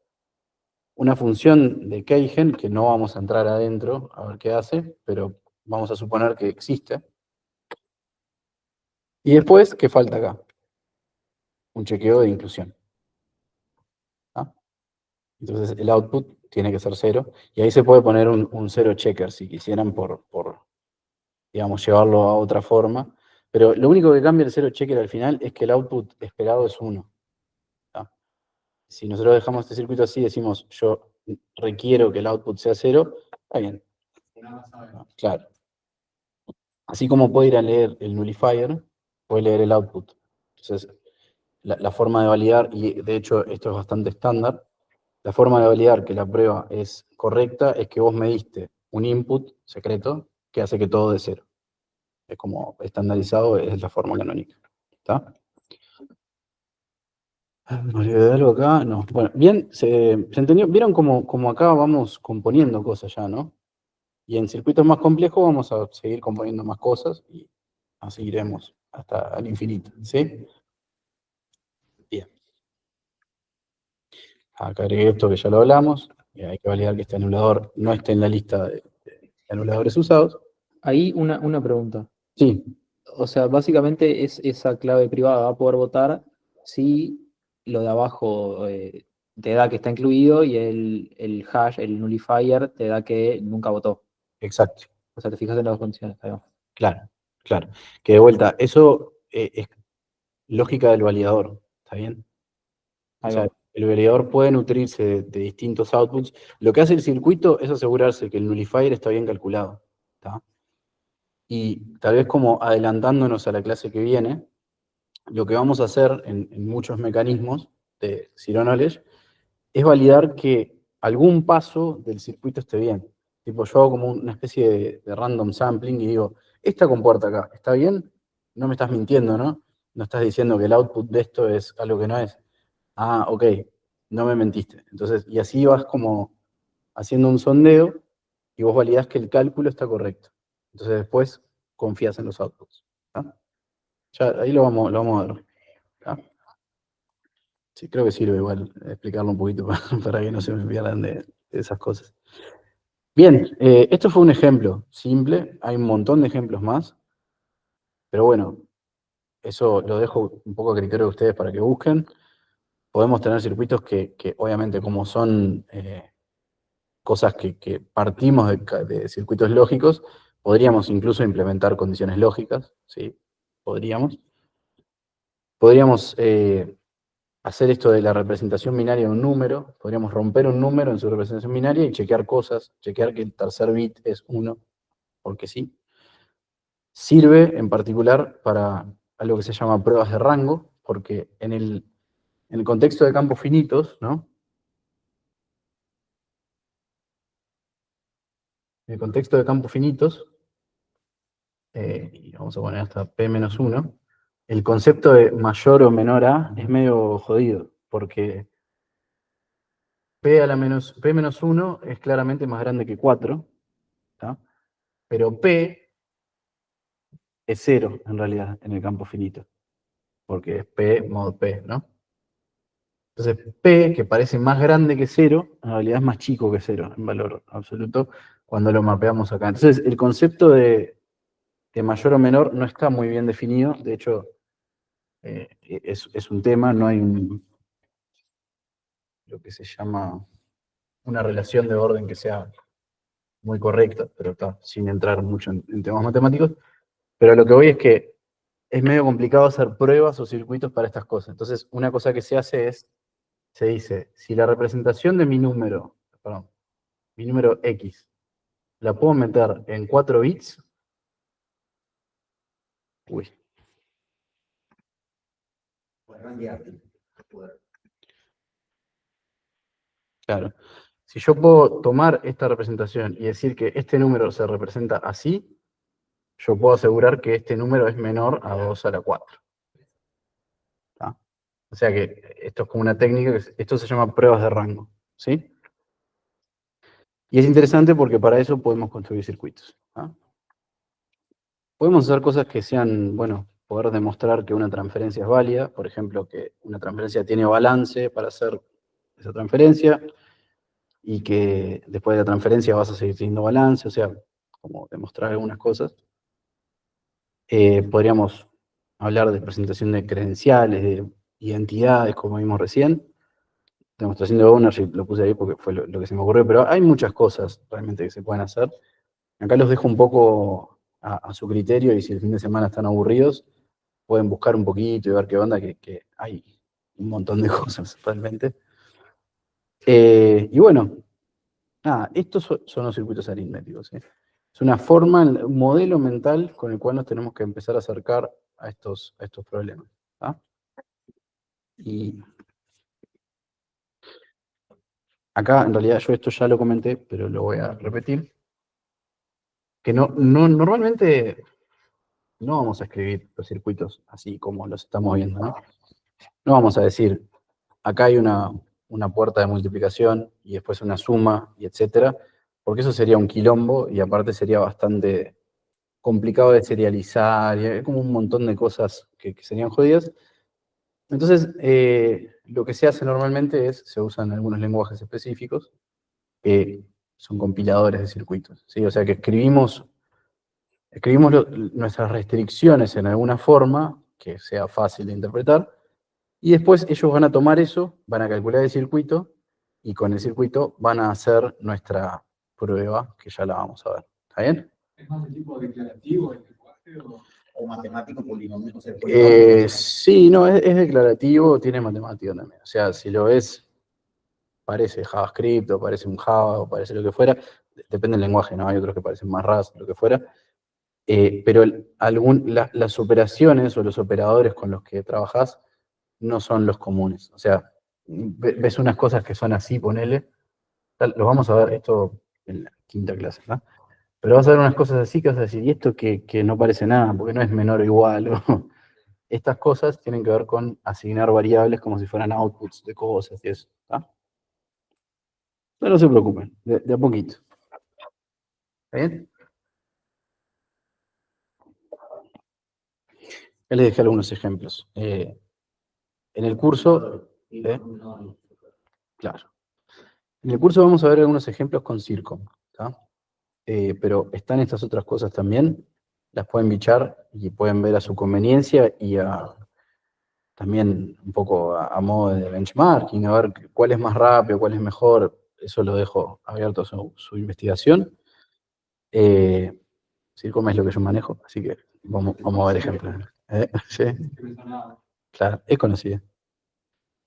una función de keygen, que no vamos a entrar adentro a ver qué hace, pero vamos a suponer que existe. Y después, ¿qué falta acá? Un chequeo de inclusión. ¿Ah? Entonces el output tiene que ser 0, y ahí se puede poner un 0 checker si quisieran digamos, llevarlo a otra forma. Pero lo único que cambia el 0 checker al final es que el output esperado es 1. Si nosotros dejamos este circuito así, decimos yo requiero que el output sea 0, está bien. Claro. Así como puede ir a leer el nullifier, puede leer el output. Entonces, la forma de validar, y de hecho esto es bastante estándar, la forma de validar que la prueba es correcta es que vos me diste un input secreto que hace que todo de 0. Es como estandarizado, es la forma canónica. ¿Está? ¿Me olvidé de algo acá? No. Bueno, bien, se entendió. ¿Vieron cómo acá vamos componiendo cosas ya, no? Y en circuitos más complejos vamos a seguir componiendo más cosas y así iremos hasta el infinito, ¿sí? Acá agregué esto que ya lo hablamos, y hay que validar que este anulador no esté en la lista de anuladores usados. Ahí una pregunta. Sí, O sea, básicamente esa clave privada va a poder votar si lo de abajo te da que está incluido y el hash, el nullifier, te da que nunca votó. exacto, O sea, te fijas en las dos condiciones. Ahí va. claro, claro. Que de vuelta, eso es lógica del validador, ¿está bien? O Ahí sea, va. el validador puede nutrirse de distintos outputs. Lo que hace el circuito es asegurarse que el nullifier está bien calculado, ¿tá? Y tal vez como adelantándonos a la clase que viene, lo que vamos a hacer en muchos mecanismos de Zero Knowledge es validar que algún paso del circuito esté bien. Tipo, yo hago como una especie de random sampling y digo, esta compuerta acá, ¿está bien? No me estás mintiendo, ¿no? No estás diciendo que el output de esto es algo que no es. Ah, ok, no me mentiste. Entonces, y así vas como haciendo un sondeo y vos validás que el cálculo está correcto. Entonces después confías en los outputs. ¿Tá? Ya, ahí lo vamos a ver. ¿Tá? Sí, creo que sirve igual explicarlo un poquito para que no se me pierdan de esas cosas. Bien, esto fue un ejemplo simple, hay un montón de ejemplos más, pero bueno, eso lo dejo un poco a criterio de ustedes para que busquen. Podemos tener circuitos que obviamente como son cosas que partimos de circuitos lógicos, podríamos incluso implementar condiciones lógicas, ¿sí? Podríamos. Podríamos hacer esto de la representación binaria de un número, podríamos romper un número en su representación binaria y chequear cosas, chequear que el tercer bit es 1, porque sí. Sirve en particular para algo que se llama pruebas de rango, porque en el contexto de campos finitos, ¿no? En el contexto de campos finitos, y vamos a poner hasta P-1, el concepto de mayor o menor a es medio jodido, porque P-1 es claramente más grande que 4, ¿tá? Pero P es 0 en realidad en el campo finito, porque es P mod P, ¿no? Entonces P, que parece más grande que 0, en realidad es más chico que 0 en valor absoluto cuando lo mapeamos acá. Entonces el concepto de mayor o menor no está muy bien definido, de hecho es un tema, no hay lo que se llama una relación de orden que sea muy correcta, pero está sin entrar mucho en temas matemáticos. Pero lo que voy es que es medio complicado hacer pruebas o circuitos para estas cosas. Entonces, una cosa que se hace es, se dice, si la representación de mi número X, la puedo meter en 4 bits, uy, Poder cambiarte, poder. claro. Si yo puedo tomar esta representación y decir que este número se representa así, yo puedo asegurar que este número es menor a 2 a la 4. ¿Tá? O sea que esto es como una técnica, esto se llama pruebas de rango, ¿sí? Y es interesante porque para eso podemos construir circuitos. ¿Tá? Podemos hacer cosas que sean, bueno, poder demostrar que una transferencia es válida, por ejemplo, que una transferencia tiene balance para hacer esa transferencia, y que después de la transferencia vas a seguir teniendo balance, o sea, como demostrar algunas cosas. Podríamos hablar de presentación de credenciales, de identidades, como vimos recién. Demostración de ownership, lo puse ahí porque fue lo que se me ocurrió, pero hay muchas cosas realmente que se pueden hacer. Acá los dejo un poco a su criterio, y si el fin de semana están aburridos, pueden buscar un poquito y ver qué onda, que hay un montón de cosas realmente. Y bueno, nada, estos son los circuitos aritméticos. Es una forma, un modelo mental con el cual nos tenemos que empezar a acercar a estos problemas. ¿Tá? Y acá, en realidad, yo esto ya lo comenté, pero lo voy a repetir. Que normalmente no vamos a escribir los circuitos así como los estamos viendo, ¿no? No vamos a decir, acá hay una puerta de multiplicación y después una suma y etcétera, porque eso sería un quilombo y aparte sería bastante complicado de serializar, y hay como un montón de cosas que serían jodidas. Entonces, lo que se hace normalmente es, se usan algunos lenguajes específicos que son compiladores de circuitos, ¿sí? O sea que escribimos nuestras restricciones en alguna forma que sea fácil de interpretar, y después ellos van a tomar eso, van a calcular el circuito, y con el circuito van a hacer nuestra prueba, que ya la vamos a ver. ¿Está bien? ¿Es más de tipo declarativo el lenguaje o matemático polinomial? O sea, Sí, no, es declarativo, tiene matemática también. O sea, si lo ves, parece JavaScript, o parece un Java, o parece lo que fuera, depende del lenguaje, ¿no? Hay otros que parecen más Rust, lo que fuera. Pero las operaciones o los operadores con los que trabajás no son los comunes. O sea, ves unas cosas que son así, ponele. Lo vamos a ver esto en la quinta clase, ¿no? Pero vas a ver unas cosas así que vas a decir, ¿y esto que no parece nada? Porque no es menor o igual. Estas cosas tienen que ver con asignar variables como si fueran outputs de cosas y eso. ¿Está? Pero no se preocupen, de a poquito. ¿Está bien? Ya les dejé algunos ejemplos. En el curso, claro. En el curso vamos a ver algunos ejemplos con Circom, ¿tá? Pero están estas otras cosas también, las pueden bichar y pueden ver a su conveniencia y también un poco a modo de benchmarking, a ver cuál es más rápido, cuál es mejor. Eso lo dejo abierto a su investigación. Circom es lo que yo manejo, así que vamos a ver ejemplos. ¿Sí? Claro, es conocida.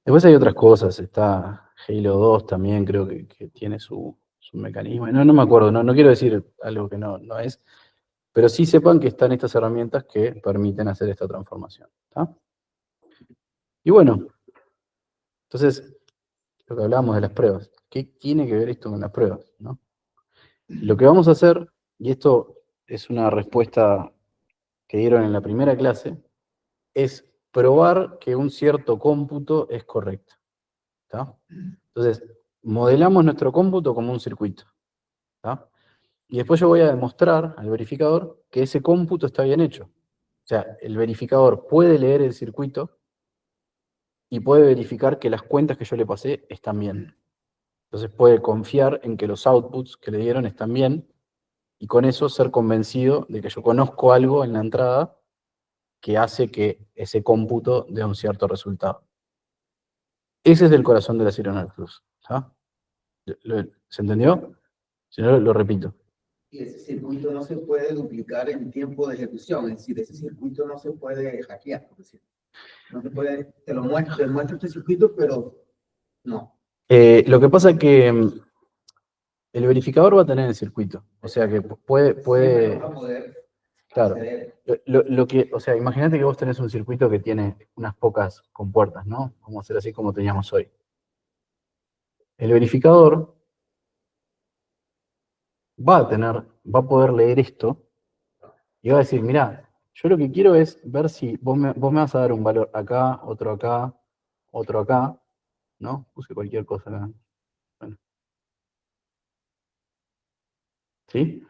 Después hay otras cosas, está Halo 2 también, creo que tiene su mecanismo. No me acuerdo, no quiero decir algo que no es, pero sí sepan que están estas herramientas que permiten hacer esta transformación. ¿Tá? Y bueno, entonces, lo que hablábamos de las pruebas. ¿Qué tiene que ver esto con las pruebas? ¿No? Lo que vamos a hacer, y esto es una respuesta que dieron en la primera clase, es probar que un cierto cómputo es correcto. ¿Tá? Entonces, modelamos nuestro cómputo como un circuito. ¿Tá? Y después yo voy a demostrar al verificador que ese cómputo está bien hecho. O sea, el verificador puede leer el circuito y puede verificar que las cuentas que yo le pasé están bien. Entonces puede confiar en que los outputs que le dieron están bien y con eso ser convencido de que yo conozco algo en la entrada que hace que ese cómputo dé un cierto resultado. Ese es el corazón de la Zero Knowledge Proof. ¿Se entendió? Si no, lo repito. Y ese circuito no se puede duplicar en tiempo de ejecución, es decir, ese circuito no se puede hackear, por decirlo. No se puede, te muestro este circuito, pero no. Lo que pasa es que el verificador va a tener el circuito, o sea que puede Siempre vas a poder claro. acceder. O sea, imagínate que vos tenés un circuito que tiene unas pocas compuertas, ¿no? Vamos a hacer así como teníamos hoy. El verificador va a poder leer esto y va a decir, mirá, yo lo que quiero es ver si vos me vas a dar un valor acá, otro acá, ¿no? Puse cualquier cosa acá. Bueno. ¿Sí?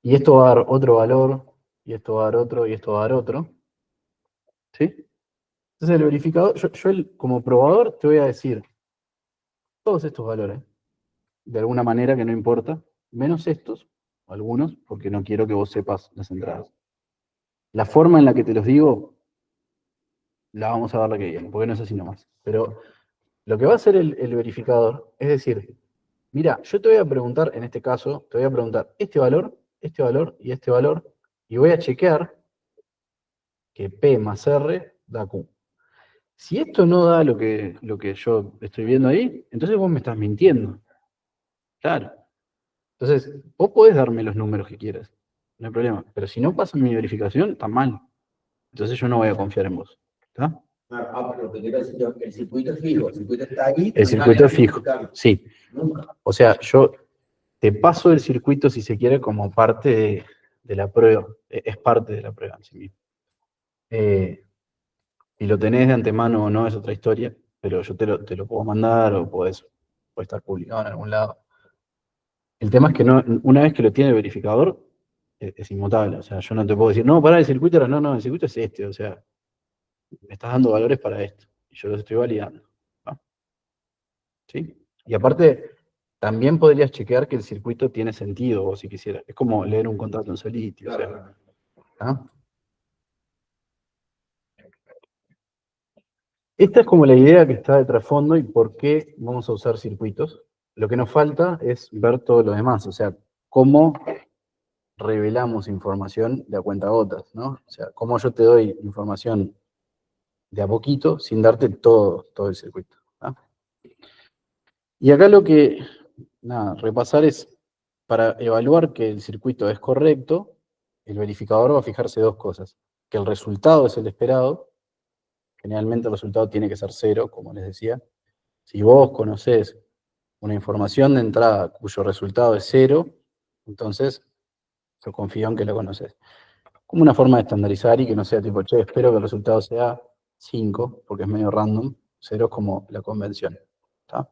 Y esto va a dar otro valor, y esto va a dar otro, y esto va a dar otro. ¿Sí? Entonces el verificador, como probador te voy a decir todos estos valores, de alguna manera que no importa, menos estos, algunos, porque no quiero que vos sepas las entradas. La forma en la que te los digo, la vamos a ver la que viene, porque no es así nomás. Pero lo que va a hacer el verificador es decir, mira, yo te voy a preguntar, en este caso, te voy a preguntar este valor y este valor, y voy a chequear que P más R da Q. Si esto no da lo que yo estoy viendo ahí, entonces vos me estás mintiendo. Claro. Entonces, vos podés darme los números que quieras, no hay problema. Pero si no pasa mi verificación, está mal. Entonces yo no voy a confiar en vos. ¿Está? Pero lo que quiero decir yo, el circuito es fijo, el circuito está ahí. El circuito es fijo, sí. Nunca. O sea, yo te paso el circuito, si se quiere, como parte de la prueba. Es parte de la prueba en sí mismo. Y lo tenés de antemano o no es otra historia, pero yo te lo puedo mandar o puede estar publicado en algún lado. El tema es que una vez que lo tiene el verificador, es inmutable. O sea, yo no te puedo decir, no, pará el circuito, no, el circuito es este. O sea, me estás dando valores para esto. yo los estoy validando. ¿Va? ¿Sí? Y aparte, también podrías chequear que el circuito tiene sentido, vos si quisieras. Es como leer un contrato en Solidity, o sea. ¿Ah? Esta es como la idea que está de trasfondo y por qué vamos a usar circuitos. Lo que nos falta es ver todo lo demás, o sea, cómo revelamos información de a cuentagotas, ¿no? O sea, cómo yo te doy información de a poquito sin darte todo el circuito. ¿Ah? Y acá lo que, nada, repasar es, para evaluar que el circuito es correcto, el verificador va a fijarse dos cosas. Que el resultado es el esperado, generalmente el resultado tiene que ser 0, como les decía. Si vos conocés una información de entrada cuyo resultado es 0, entonces yo confío en que la conoces. Como una forma de estandarizar y que no sea tipo, che, espero que el resultado sea 5, porque es medio random. 0 es como la convención. ¿Tá?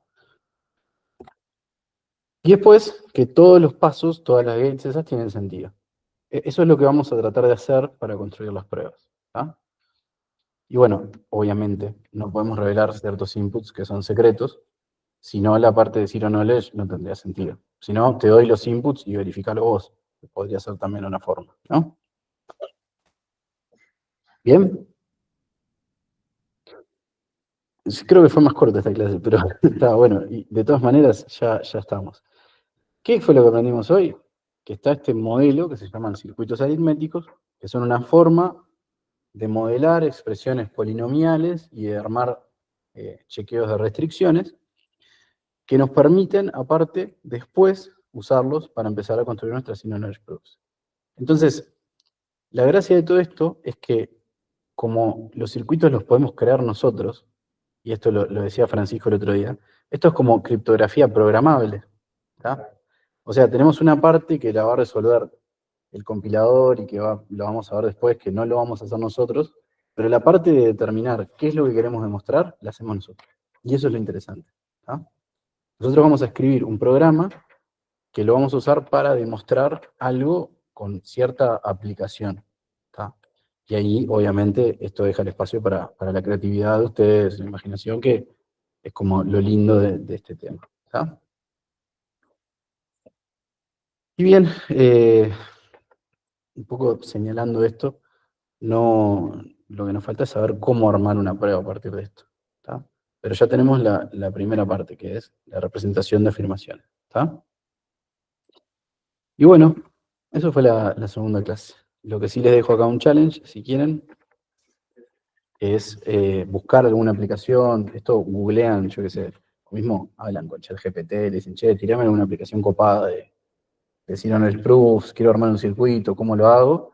Y después, que todos los pasos, todas las gates esas tienen sentido. Eso es lo que vamos a tratar de hacer para construir las pruebas. ¿Tá? Y bueno, obviamente, no podemos revelar ciertos inputs que son secretos, si no la parte de Zero Knowledge no tendría sentido. Si no, te doy los inputs y verificalo vos. Podría ser también una forma, ¿no? ¿Bien? Creo que fue más corta esta clase, pero está bueno. Y de todas maneras, ya estamos. ¿Qué fue lo que aprendimos hoy? Que está este modelo que se llaman circuitos aritméticos, que son una forma de modelar expresiones polinomiales y de armar chequeos de restricciones, que nos permiten, aparte, después usarlos para empezar a construir nuestras Zero Knowledge Proofs. Entonces, la gracia de todo esto es que, como los circuitos los podemos crear nosotros, y esto lo decía Francisco el otro día, esto es como criptografía programable. ¿Tá? O sea, tenemos una parte que la va a resolver el compilador y que lo vamos a ver después, que no lo vamos a hacer nosotros, pero la parte de determinar qué es lo que queremos demostrar, la hacemos nosotros. Y eso es lo interesante. ¿Tá? Nosotros vamos a escribir un programa que lo vamos a usar para demostrar algo con cierta aplicación. ¿Tá? Y ahí, obviamente, esto deja el espacio para la creatividad de ustedes, la imaginación, que es como lo lindo de este tema. ¿Tá? Y bien, un poco señalando esto, lo que nos falta es saber cómo armar una prueba a partir de esto. ¿Tá? Pero ya tenemos la primera parte, que es la representación de afirmaciones. ¿Tá? Y bueno, eso fue la segunda clase. Lo que sí les dejo acá un challenge, si quieren, es buscar alguna aplicación. Esto googlean, yo qué sé, o mismo hablan con ChatGPT, le dicen, che, tirame alguna aplicación copada de Zero Knowledge Proofs, quiero armar un circuito, ¿cómo lo hago?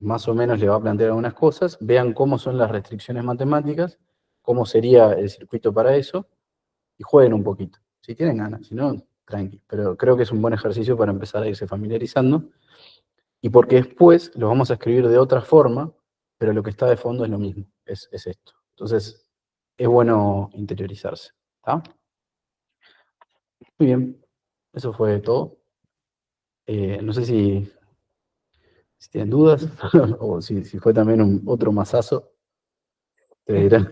Más o menos le va a plantear algunas cosas, vean cómo son las restricciones matemáticas, cómo sería el circuito para eso, y jueguen un poquito. Si tienen ganas, si no, tranqui. Pero creo que es un buen ejercicio para empezar a irse familiarizando. Y porque después lo vamos a escribir de otra forma, pero lo que está de fondo es lo mismo, es esto. Entonces, es bueno interiorizarse. ¿Está? Muy bien, eso fue todo. No sé si tienen dudas, o si fue también otro masazo, te dirán.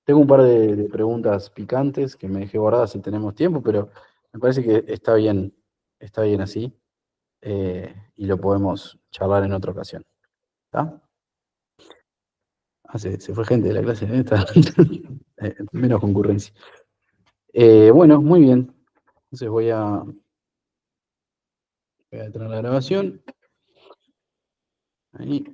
Tengo un par de preguntas picantes que me dejé guardadas si tenemos tiempo, pero me parece que está bien así, y lo podemos charlar en otra ocasión. ¿Está? Ah, se fue gente de la clase, está menos concurrencia. Bueno, muy bien. Entonces voy a detener la grabación. Ahí.